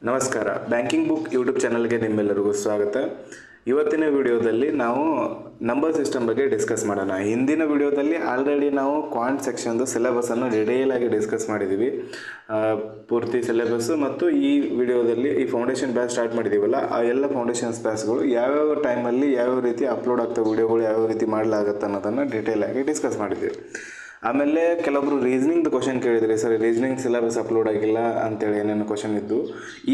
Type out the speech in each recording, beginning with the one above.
ನಮಸ್ಕಾರ. Banking book YouTube ಚಾನಲ್ಗೆ ನಿಮ್ಮೆಲ್ಲರಿಗೂ ಸ್ವಾಗತ. ಇವತ್ತಿನ ವಿಡಿಯೋದಲ್ಲಿ ನಾವು ನಂಬರ್ ಸಿಸ್ಟಮ್ ಬಗ್ಗೆ ಡಿಸ್ಕಸ್ ಮಾಡೋಣ. ಹಿಂದಿನ ವಿಡಿಯೋದಲ್ಲಿ ಆಲ್ರೆಡಿ ನಾವು ಕ್ವಾಂಟ್ ಸೆಕ್ಷನ್ದು ಸಿಲೆಬಸನ್ನು ಡಿಟೇಲಾಗಿ ಡಿಸ್ಕಸ್ ಮಾಡಿದ್ದೀವಿ, ಪೂರ್ತಿ ಸಿಲೆಬಸ್ಸು. ಮತ್ತು ಈ ವಿಡಿಯೋದಲ್ಲಿ ಈ ಫೌಂಡೇಶನ್ ಬ್ಯಾಚ್ ಸ್ಟಾರ್ಟ್ ಮಾಡಿದ್ದೀವಲ್ಲ, ಆ ಎಲ್ಲ ಫೌಂಡೇಶನ್ಸ್ ಬ್ಯಾಚ್ಗಳು ಯಾವ್ಯಾವ ಟೈಮಲ್ಲಿ ಯಾವ್ಯಾವ ರೀತಿ ಅಪ್ಲೋಡ್ ಆಗ್ತವೆ, ವಿಡಿಯೋಗಳು ಯಾವ್ಯಾವ ರೀತಿ ಮಾಡಲಾಗುತ್ತೆ ಅನ್ನೋದನ್ನು ಡಿಟೇಲಾಗಿ ಡಿಸ್ಕಸ್ ಮಾಡಿದ್ದೀವಿ. ಆಮೇಲೆ ಕೆಲವೊಬ್ರು ರೀಸನಿಂಗ್ದು ಕ್ವಶನ್ ಕೇಳಿದ್ರಿ, ಸರ್ ರೀಸನಿಂಗ್ ಸಿಲೆಬಸ್ ಅಪ್ಲೋಡ್ ಆಗಿಲ್ಲ ಅಂತೇಳಿ ಏನೇನು ಕ್ವಶನ್ ಇದ್ದು.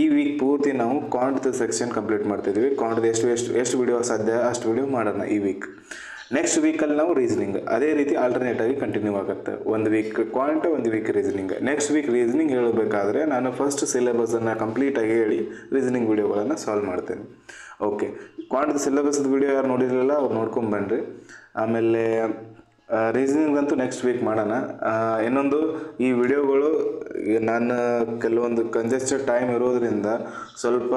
ಈ ವೀಕ್ ಪೂರ್ತಿ ನಾವು ಕ್ವಾಂಟ್ದು ಸೆಕ್ಷನ್ ಕಂಪ್ಲೀಟ್ ಮಾಡ್ತಿದ್ವಿ. ಕ್ವಾಂಟ್ದು ಎಷ್ಟು ವಿಡಿಯೋ ಸಾಧ್ಯ ಅಷ್ಟು ವಿಡಿಯೋ ಮಾಡೋಣ ಈ ವೀಕ್. ನೆಕ್ಸ್ಟ್ ವೀಕಲ್ಲಿ ನಾವು ರೀಸನಿಂಗ್ ಅದೇ ರೀತಿ ಆಲ್ಟರ್ನೇಟ್ ಆಗಿ ಕಂಟಿನ್ಯೂ ಆಗುತ್ತೆ. ಒಂದು ವೀಕ್ ಕ್ವಾಂಟ್, ಒಂದು week reasoning. Next week reasoning ಹೇಳಬೇಕಾದ್ರೆ ನಾನು ಫಸ್ಟ್ ಸಿಲೆಬಸನ್ನು ಕಂಪ್ಲೀಟಾಗಿ ಹೇಳಿ ರೀಸನಿಂಗ್ ವಿಡಿಯೋಗಳನ್ನು ಸಾಲ್ವ್ ಮಾಡ್ತೇನೆ. ಓಕೆ, ಕ್ವಾಂಟ್ದು ಸಿಲೆಬಸ್ದು ವಿಡಿಯೋ ಯಾರು ನೋಡಿರಲಿಲ್ಲ ಅವ್ರು ನೋಡ್ಕೊಂಬನ್ನಿರಿ. ಆಮೇಲೆ ರೀಸನಿಂಗ್ ಅಂತೂ ನೆಕ್ಸ್ಟ್ ವೀಕ್ ಮಾಡೋಣ. ಇನ್ನೊಂದು, ಈ ವಿಡಿಯೋಗಳು ನಾನು ಕೆಲವೊಂದು ಕಂಜೆಸ್ಟೆಡ್ ಟೈಮ್ ಇರೋದ್ರಿಂದ ಸ್ವಲ್ಪ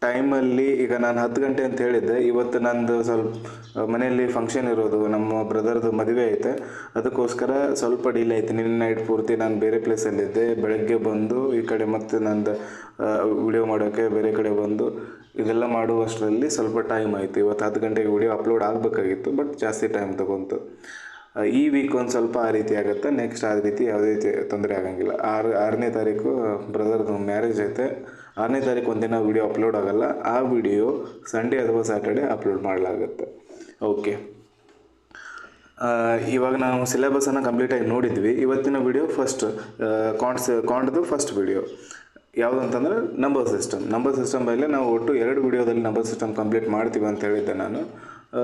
ಟೈಮಲ್ಲಿ, ಈಗ ನಾನು 10 ಗಂಟೆ ಅಂತ ಹೇಳಿದ್ದೆ, ಇವತ್ತು ನಂದು ಸ್ವಲ್ಪ ಮನೆಯಲ್ಲಿ ಫಂಕ್ಷನ್ ಇರೋದು, ನಮ್ಮ ಬ್ರದರ್ದು ಮದುವೆ ಐತೆ, ಅದಕ್ಕೋಸ್ಕರ ಸ್ವಲ್ಪ ಡಿಲೇ ಆಯ್ತು. ನಿನ್ನೆ ನೈಟ್ ಪೂರ್ತಿ ನಾನು ಬೇರೆ ಪ್ಲೇಸಲ್ಲಿದ್ದೆ. ಬೆಳಗ್ಗೆ ಬಂದು ಈ ಕಡೆ ಮತ್ತೆ ನಂದು ವಿಡಿಯೋ ಮಾಡೋಕ್ಕೆ ಬೇರೆ ಕಡೆ ಬಂದು ಇದೆಲ್ಲ ಮಾಡುವಷ್ಟರಲ್ಲಿ ಸ್ವಲ್ಪ ಟೈಮ್ ಆಯಿತು. ಇವತ್ತು 10 ಗಂಟೆಗೆ ವಿಡಿಯೋ ಅಪ್ಲೋಡ್ ಆಗಬೇಕಾಗಿತ್ತು, ಬಟ್ ಜಾಸ್ತಿ ಟೈಮ್ ತೊಗೊಂತು. ಈ ವೀಕ್ ಒಂದು ಸ್ವಲ್ಪ ಆ ರೀತಿ ಆಗುತ್ತೆ. ನೆಕ್ಸ್ಟ್ ಆ ರೀತಿ ಯಾವುದೇ ರೀತಿ ತೊಂದರೆ ಆಗಂಗಿಲ್ಲ. 6ನೇ ತಾರೀಕು ಬ್ರದರ್ದು ಮ್ಯಾರೇಜ್ ಐತೆ. 6ನೇ ತಾರೀಕು ಒಂದಿನ ವಿಡಿಯೋ ಅಪ್ಲೋಡ್ ಆಗೋಲ್ಲ. ಆ ವಿಡಿಯೋ ಸಂಡೇ ಅಥವಾ ಸ್ಯಾಟರ್ಡೆ ಅಪ್ಲೋಡ್ ಮಾಡಲಾಗುತ್ತೆ. ಓಕೆ, ಇವಾಗ ನಾವು ಸಿಲೆಬಸನ್ನು ಕಂಪ್ಲೀಟಾಗಿ ನೋಡಿದ್ವಿ. ಇವತ್ತಿನ ವಿಡಿಯೋ ಫಸ್ಟ್ ಕ್ವಾಂಟ್ದು ಫಸ್ಟ್ ವಿಡಿಯೋ ಯಾವುದು ಅಂತಂದರೆ ನಂಬರ್ ಸಿಸ್ಟಮ್ ಮೇಲೆ ನಾವು ಒಟ್ಟು 2 ವಿಡಿಯೋದಲ್ಲಿ ನಂಬರ್ ಸಿಸ್ಟಮ್ ಕಂಪ್ಲೀಟ್ ಮಾಡ್ತೀವಿ ಅಂತ ಹೇಳಿದ್ದೆ ನಾನು.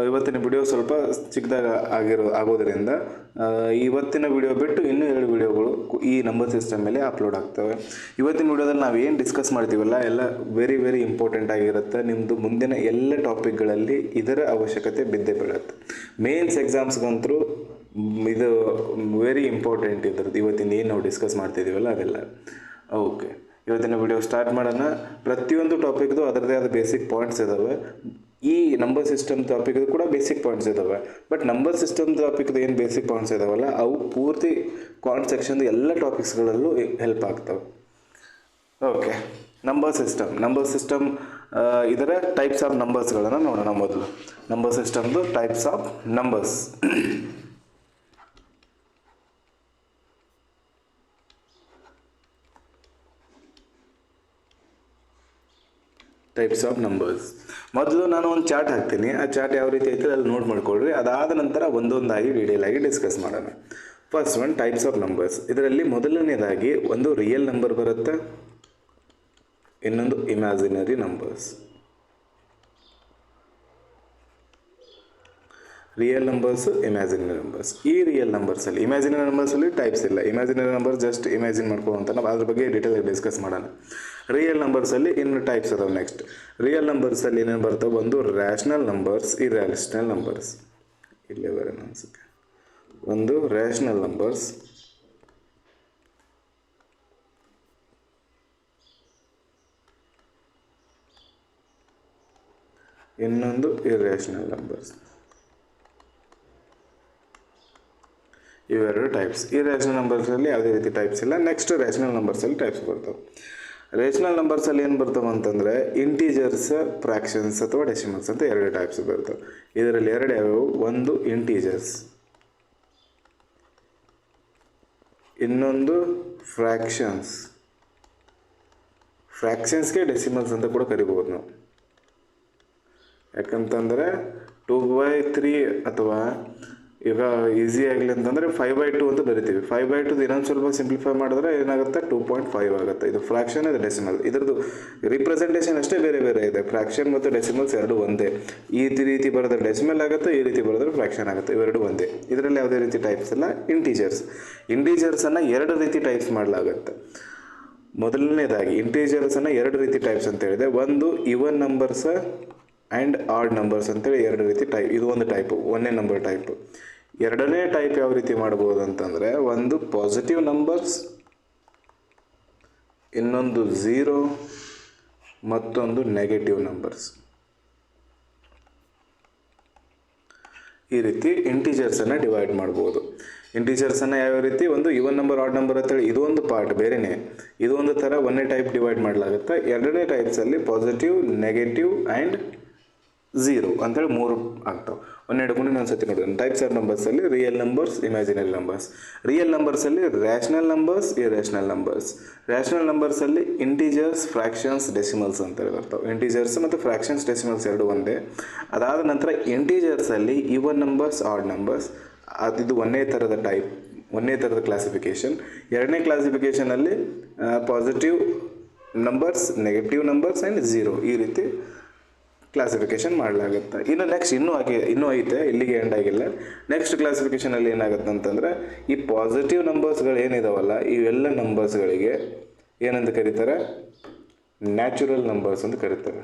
ಇವತ್ತಿನ ವಿಡಿಯೋ ಸ್ವಲ್ಪ ಚಿಕ್ಕದಾಗ ಆಗೋದರಿಂದ ಇವತ್ತಿನ ವಿಡಿಯೋ ಬಿಟ್ಟು ಇನ್ನೂ 2 ವಿಡಿಯೋಗಳು ಈ ನಂಬರ್ ಸಿಸ್ಟಮ್ ಮೇಲೆ ಅಪ್ಲೋಡ್ ಆಗ್ತವೆ. ಇವತ್ತಿನ ವಿಡಿಯೋದಲ್ಲಿ ನಾವು ಏನು ಡಿಸ್ಕಸ್ ಮಾಡ್ತೀವಲ್ಲ ಎಲ್ಲ ವೆರಿ ವೆರಿ ಇಂಪಾರ್ಟೆಂಟ್ ಆಗಿರುತ್ತೆ. ನಿಮ್ಮದು ಮುಂದಿನ ಎಲ್ಲ ಟಾಪಿಕ್ಗಳಲ್ಲಿ ಇದರ ಅವಶ್ಯಕತೆ ಬಿದ್ದೇ ಬೀಳುತ್ತೆ. ಮೇನ್ಸ್ ಎಕ್ಸಾಮ್ಸ್ಗಂತೂ ಇದು ವೆರಿ ಇಂಪಾರ್ಟೆಂಟ್ ಇದ್ರದ್ದು. ಇವತ್ತಿನ ಏನು ನಾವು ಡಿಸ್ಕಸ್ ಮಾಡ್ತಿದ್ದೀವಲ್ಲ ಅದೆಲ್ಲ. ಓಕೆ, ಇವತ್ತಿನ ವಿಡಿಯೋ ಸ್ಟಾರ್ಟ್ ಮಾಡೋಣ. ಪ್ರತಿಯೊಂದು ಟಾಪಿಕ್ದು ಅದರದೇ ಆದ ಬೇಸಿಕ್ ಪಾಯಿಂಟ್ಸ್ ಇದ್ದಾವೆ. ಈ ನಂಬರ್ ಸಿಸ್ಟಮ್ ಟಾಪಿಕ್ದು ಕೂಡ ಬೇಸಿಕ್ ಪಾಯಿಂಟ್ಸ್ ಇದ್ದಾವೆ. ಬಟ್ ನಂಬರ್ ಸಿಸ್ಟಮ್ ಟಾಪಿಕ್ದು ಏನು ಬೇಸಿಕ್ ಪಾಯಿಂಟ್ಸ್ ಇದ್ದಾವಲ್ಲ, ಅವು ಪೂರ್ತಿ ಕ್ವಾಂಟ್ ಸೆಕ್ಷನ್ದು ಎಲ್ಲ ಟಾಪಿಕ್ಸ್ಗಳಲ್ಲೂ ಹೆಲ್ಪ್ ಆಗ್ತವೆ. ಓಕೆ, ನಂಬರ್ ಸಿಸ್ಟಮ್ ಇದರ ಟೈಪ್ಸ್ ಆಫ್ ನಂಬರ್ಸ್ಗಳನ್ನು ನೋಡೋಣ. ಮೊದಲು ನಂಬರ್ ಸಿಸ್ಟಮ್ದು types of numbers. Types of numbers. ಮೊದಲು ನಾನು ಒಂದು ಚಾರ್ಟ್ ಹಾಕ್ತೀನಿ. ಆ ಚಾರ್ಟ್ ಯಾವ ರೀತಿ ಐತೆ ಅಲ್ಲಿ ನೋಟ್ ಮಾಡ್ಕೊಳ್ರಿ. ಅದಾದ ನಂತರ ಒಂದೊಂದಾಗಿ ಡೀಟೇಲಾಗಿ ಡಿಸ್ಕಸ್ ಮಾಡೋಣ. First one types of numbers. ಇದರಲ್ಲಿ ಮೊದಲನೇದಾಗಿ ಒಂದು ರಿಯಲ್ ನಂಬರ್ ಬರುತ್ತೆ, ಇನ್ನೊಂದು imaginary numbers. Real numbers, imaginary numbers. ಈ ರಿಯಲ್ ನಂಬರ್ಸಲ್ಲಿ, ಇಮ್ಯಾಜಿನರಿ ನಂಬರ್ಸಲ್ಲಿ ಟೈಪ್ಸ್ ಇಲ್ಲ. ಇಮ್ಯಾಜಿನರಿ ನಂಬರ್ಸ್ ಜಸ್ಟ್ ಇಮ್ಯಾಜಿನ್ ಮಾಡ್ಕೊಳ್ಳೋಂಥ ನಾವು ಅದ್ರ ಬಗ್ಗೆ ಡೀಟೇಲಾಗಿ ಡಿಸ್ಕಸ್ ಮಾಡೋಣ. ರಿಯಲ್ ನಂಬರ್ಸಲ್ಲಿ ಇನ್ನು ಟೈಪ್ಸ್ ಅದಾವೆ. ನೆಕ್ಸ್ಟ್ ರಿಯಲ್ ನಂಬರ್ಸಲ್ಲಿ ಏನೇನು ಬರ್ತವೆ? ಒಂದು ರ್ಯಾಷನಲ್ ನಂಬರ್ಸ್, ಇರ್ಯಾಷನಲ್ ನಂಬರ್ಸ್. ಇಲ್ಲೇ ಬರೋಣ ಅನ್ಸುತ್ತೆ. ಒಂದು ರ್ಯಾಷನಲ್ ನಂಬರ್ಸ್, ಇನ್ನೊಂದು ಇರ್ಯಾಷನಲ್ ನಂಬರ್ಸ್. ಇವೆರಡು ಟೈಪ್ಸ್. ಇರ್ಯಾಷನಲ್ ನಂಬರ್ಸಲ್ಲಿ ಯಾವುದೇ ರೀತಿ ಟೈಪ್ಸ್ ಇಲ್ಲ. ನೆಕ್ಸ್ಟ್ ರ್ಯಾಷನಲ್ ನಂಬರ್ಸಲ್ಲಿ ಟೈಪ್ಸ್ ಬರ್ತವೆ. ರೇಷನಲ್ ನಂಬರ್ಸಲ್ಲಿ ಏನು ಬರ್ತವೆ ಅಂತಂದರೆ ಇಂಟೀಜರ್ಸ್, ಫ್ರ್ಯಾಕ್ಷನ್ಸ್ ಅಥವಾ ಡೆಸಿಮಲ್ಸ್ ಅಂತ 2 ಟೈಪ್ಸ್ ಬರ್ತವೆ. ಇದರಲ್ಲಿ 2 ಯಾವ್ಯಾವು? ಒಂದು ಇಂಟೀಜರ್ಸ್, ಇನ್ನೊಂದು ಫ್ರ್ಯಾಕ್ಷನ್ಸ್. ಫ್ರ್ಯಾಕ್ಷನ್ಸ್ಗೆ ಡೆಸಿಮಲ್ಸ್ ಅಂತ ಕೂಡ ಕರಿಬೋದು ನಾವು. ಯಾಕಂತಂದರೆ 2/3 ಅಥವಾ ಈಗ ಈಸಿ ಆಗಲಿ ಅಂತಂದರೆ 5/2 ಅಂತ ಬರಿತೀವಿ. 5/2 ಇನ್ನೊಂದು ಸ್ವಲ್ಪ ಸಿಂಪ್ಲಿಫೈ ಮಾಡಿದ್ರೆ ಏನಾಗುತ್ತೆ? 2.5 ಆಗುತ್ತೆ. ಇದು ಫ್ರ್ಯಾಕ್ಷನ್, ಇದು ಡೆಸಿಮಲ್. ಇದ್ರದ್ದು ರಿಪ್ರೆಸೆಂಟೇಷನ್ ಅಷ್ಟೇ ಬೇರೆ ಬೇರೆ ಇದೆ. ಫ್ರ್ಯಾಕ್ಷನ್ ಮತ್ತು ಡೆಸಿಮಲ್ಸ್ ಎರಡು ಒಂದೇ. ಈ ರೀತಿ ಬರೆದ್ರೆ ಡೆಸಿಮಲ್ ಆಗುತ್ತೆ, ಈ ರೀತಿ ಬರೆದ್ರೆ ಫ್ರ್ಯಾಕ್ಷನ್ ಆಗುತ್ತೆ. ಇವೆರಡು ಒಂದೇ. ಇದರಲ್ಲಿ ಯಾವುದೇ ರೀತಿ ಟೈಪ್ಸ್ ಇಲ್ಲ. ಇಂಟೀಜರ್ಸನ್ನು 2 ರೀತಿ ಟೈಪ್ಸ್ ಮಾಡಲಾಗುತ್ತೆ. ಮೊದಲನೇದಾಗಿ ಇಂಟೀಜರ್ಸನ್ನು 2 ರೀತಿ ಟೈಪ್ಸ್ ಅಂತ ಹೇಳಿದೆ. ಒಂದು ಇವನ್ ನಂಬರ್ಸ್ ಆ್ಯಂಡ್ ಆಡ್ ನಂಬರ್ಸ್ ಅಂತೇಳಿ 2 ರೀತಿ ಟೈಪ್. ಇದು ಒಂದು ಟೈಪು, 1ನೇ ನಂಬರ್ ಟೈಪು. 2ನೇ ಟೈಪ್ ಯಾವ ರೀತಿ ಮಾಡ್ಬೋದು ಅಂತಂದರೆ, ಒಂದು ಪಾಸಿಟಿವ್ ನಂಬರ್ಸ್, ಇನ್ನೊಂದು 0, ಮತ್ತೊಂದು ನೆಗೆಟಿವ್ ನಂಬರ್ಸ್. ಈ ರೀತಿ ಇಂಟೀಜರ್ಸನ್ನು ಡಿವೈಡ್ ಮಾಡ್ಬೋದು. ಇಂಟೀಜರ್ಸನ್ನು ಯಾವ ರೀತಿ ಒಂದು ಇವನ್ ನಂಬರ್ ಆಡ್ ನಂಬರ್ ಅಂತೇಳಿ ಇದು ಒಂದು ಪಾರ್ಟ್ ಬೇರೆಯೇ, ಇದು ಒಂದು ಥರ ಒಂದನೇ ಟೈಪ್ ಡಿವೈಡ್ ಮಾಡಲಾಗುತ್ತೆ. ಎರಡನೇ ಟೈಪ್ಸಲ್ಲಿ ಪಾಸಿಟಿವ್, ನೆಗೆಟಿವ್ ಆ್ಯಂಡ್ ಝೀರೋ ಅಂತೇಳಿ ಮೂರು ಆಗ್ತಾವೆ. ಒಂದೆರಡು ಹಿಡ್ಕೊಂಡು ಇನ್ನೊಂದು ಸತಿ ನೋಡೋಣ. ಟೈಪ್ಸ್ ಆಫ್ ನಂಬರ್ಸಲ್ಲಿ real numbers, imaginary numbers. Real ನಂಬರ್ಸಲ್ಲಿ rational numbers, irrational numbers. Rational ನಂಬರ್ಸಲ್ಲಿ ಇಂಟೀಜರ್ಸ್, ಫ್ರ್ಯಾಕ್ಷನ್ಸ್, ಡೆಸಿಮಲ್ಸ್ ಅಂತೇಳಿ ಬರ್ತವೆ. ಇಂಟೀಜರ್ಸ್ ಮತ್ತು ಫ್ರ್ಯಾಕ್ಷನ್ಸ್, ಡೆಸಿಮಲ್ಸ್ ಎರಡು ಒಂದೇ. ಅದಾದ ನಂತರ ಇಂಟೀಜರ್ಸಲ್ಲಿ ಇವನ್ ನಂಬರ್ಸ್, ಆಡ್ ನಂಬರ್ಸ್. ಇದು ಒಂದೇ ಥರದ ಟೈಪ್, ಒಂದೇ ಥರದ ಕ್ಲಾಸಿಫಿಕೇಷನ್. ಎರಡನೇ ಕ್ಲಾಸಿಫಿಕೇಷನಲ್ಲಿ positive numbers, negative numbers and zero, ಈ ರೀತಿ ಕ್ಲಾಸಿಫಿಕೇಷನ್ ಮಾಡಲಾಗುತ್ತೆ. ಇನ್ನು ನೆಕ್ಸ್ಟ್ ಇನ್ನೂ ಐತೆ, ಇಲ್ಲಿಗೆ ಎಂಡ್ ಆಗಿಲ್ಲ. ನೆಕ್ಸ್ಟ್ ಕ್ಲಾಸಿಫಿಕೇಷನಲ್ಲಿ ಏನಾಗುತ್ತೆ ಅಂತಂದರೆ ಈ ಪಾಸಿಟಿವ್ ನಂಬರ್ಸ್ಗಳು ಏನಿದಾವಲ್ಲ ಇವೆಲ್ಲ ನಂಬರ್ಸ್ಗಳಿಗೆ ಏನಂತ ಕರೀತಾರೆ, ನ್ಯಾಚುರಲ್ ನಂಬರ್ಸ್ ಅಂತ ಕರೀತಾರೆ.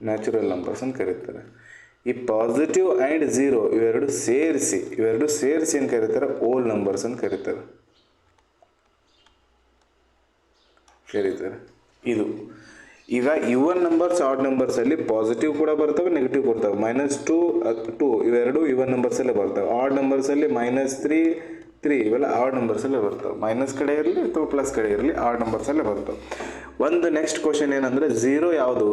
ನ್ಯಾಚುರಲ್ ನಂಬರ್ಸ್ ಅಂತ ಕರೀತಾರೆ. ಈ ಪಾಸಿಟಿವ್ ಆ್ಯಂಡ್ ಝೀರೋ ಇವೆರಡು ಸೇರಿಸಿ ಏನು ಕರೀತಾರೆ, ಓಲ್ ನಂಬರ್ಸ್ ಅಂತ ಕರೀತಾರೆ. ಇದು ಈಗ ಇವನ್ ನಂಬರ್ಸ್, ಆಡ್ ನಂಬರ್ಸಲ್ಲಿ ಪಾಸಿಟಿವ್ ಕೂಡ ಬರ್ತವೆ, ನೆಗೆಟಿವ್ ಬರ್ತವೆ. -2, 2 ಇವೆರಡು ಇವನ್ ನಂಬರ್ಸಲ್ಲೇ ಬರ್ತವೆ. ಆಡ್ ನಂಬರ್ಸಲ್ಲಿ -3, 3 ಇವೆಲ್ಲ ಆಡ್ ನಂಬರ್ಸಲ್ಲೇ ಬರ್ತವೆ. ಮೈನಸ್ ಕಡೆ ಇರಲಿ ಅಥವಾ ಪ್ಲಸ್ ಕಡೆ ಇರಲಿ ಆಡ್ ನಂಬರ್ಸಲ್ಲೇ ಬರ್ತವೆ. ಒಂದು ನೆಕ್ಸ್ಟ್ ಕ್ವಶನ್ ಏನಂದರೆ ಝೀರೋ ಯಾವುದು,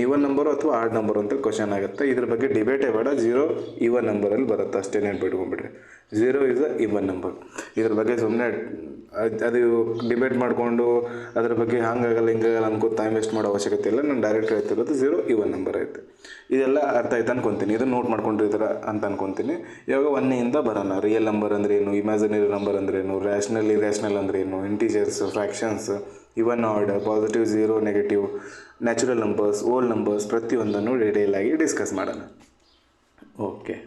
ಇವನ್ ನಂಬರು ಅಥವಾ ಆಡ್ ನಂಬರು ಅಂತ ಕ್ವಶನ್ ಆಗುತ್ತೆ. ಇದ್ರ ಬಗ್ಗೆ ಡಿಬೇಟೇ ಬೇಡ, ಝೀರೋ ಇವನ್ ನಂಬರಲ್ಲಿ ಬರುತ್ತೆ ಅಷ್ಟೇ, ನೆನ್ಪಿಟ್ಕೊಂಡ್ಬಿಡ್ರಿ. Zero is a even number. ಇದ್ರ ಬಗ್ಗೆ ಸುಮ್ಮನೆ ಅದು ಡಿಬೇಟ್ ಮಾಡಿಕೊಂಡು ಅದ್ರ ಬಗ್ಗೆ ಹಂಗಾಗಲ್ಲ ಹಿಂಗಾಗಲ್ಲ ಅನ್ಕೋ ಟೈಮ್ ವೇಸ್ಟ್ ಮಾಡೋ ಅವಶ್ಯಕತೆ ಇಲ್ಲ. ನಾನು ಡೈರೆಕ್ಟ್ ಹೇಳ್ತಿರೋದು ಝೀರೋ ಇವನ್ ನಂಬರ್ ಐತೆ. ಇದೆಲ್ಲ ಅರ್ಥ ಆಯ್ತು ಅನ್ಕೊತೀನಿ, ಇದನ್ನು ನೋಟ್ ಮಾಡ್ಕೊಂಡಿರ್ತೀರ ಅಂತ ಅನ್ಕೊತೀನಿ. ಇವಾಗ ಒಂದನೆಯಿಂದ ಬರೋಣ. ರಿಯಲ್ ನಂಬರ್ ಅಂದ್ರೆ ಏನು, ಇಮ್ಯಾಜಿನರಿ ನಂಬರ್ ಅಂದ್ರೆ ಏನು, ರ್ಯಾಷನಲ್, ಇರ್ಯಾಷನಲ್ ಅಂದ್ರೆ ಏನು, integers, fractions, even, odd, positive, zero, negative, natural numbers, whole numbers, ಪ್ರತಿಯೊಂದನ್ನು ಡೀಟೇಲ್ ಆಗಿ ಡಿಸ್ಕಸ್ ಮಾಡೋಣ. ಓಕೆ,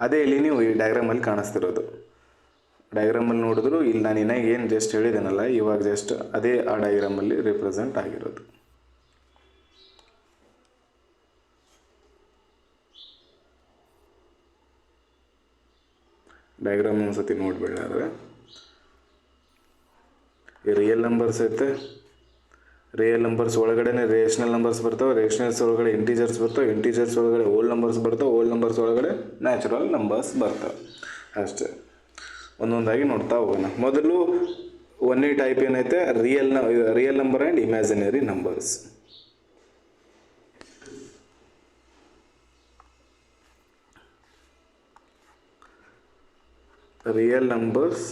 ಅದೇ ಇಲ್ಲಿ ನೀವು ಈ ಡಯಾಗ್ರಾಮಲ್ಲಿ ಕಾಣಿಸ್ತಿರೋದು. ಡಯಾಗ್ರಾಮಲ್ಲಿ ನೋಡಿದ್ರು ಇಲ್ಲಿ ನಾನು ಏನಾಗಿ ಏನು ಜಸ್ಟ್ ಹೇಳಿದ್ದೇನಲ್ಲ ಇವಾಗ ಜಸ್ಟ್ ಅದೇ ಆ ಡಯಾಗ್ರಾಮಲ್ಲಿ ರಿಪ್ರೆಸೆಂಟ್ ಆಗಿರೋದು. ಡಯಾಗ್ರಾಮ್ ಒಂದ್ಸತಿ ನೋಡ್ಬಿಡಾದ್ರೆ ಈ ರಿಯಲ್ ನಂಬರ್ಸ್ ಐತೆ. ರಿಯಲ್ ನಂಬರ್ಸ್ ಒಳಗಡೆ ರೇಷನಲ್ ನಂಬರ್ಸ್ ಬರ್ತಾವೆ, ರೇಷನಲ್ಸ್ ಒಳಗಡೆ ಇಂಟೀಜರ್ಸ್ ಬರ್ತಾವೆ, ಇಂಟೀಜರ್ಸ್ ಒಳಗಡೆ ಓಲ್ ನಂಬರ್ಸ್ ಬರ್ತಾವೆ, ಓಲ್ ನಂಬರ್ಸ್ ಒಳಗಡೆ ನ್ಯಾಚುರಲ್ ನಂಬರ್ಸ್ ಬರ್ತಾವೆ. ಅಷ್ಟೇ, ಒಂದೊಂದಾಗಿ ನೋಡ್ತಾ ಹೋಗೋಣ. ಮೊದಲು ಒಂದೇ ಟೈಪ್ ಏನೈತೆ, real number and imaginary numbers. Real numbers,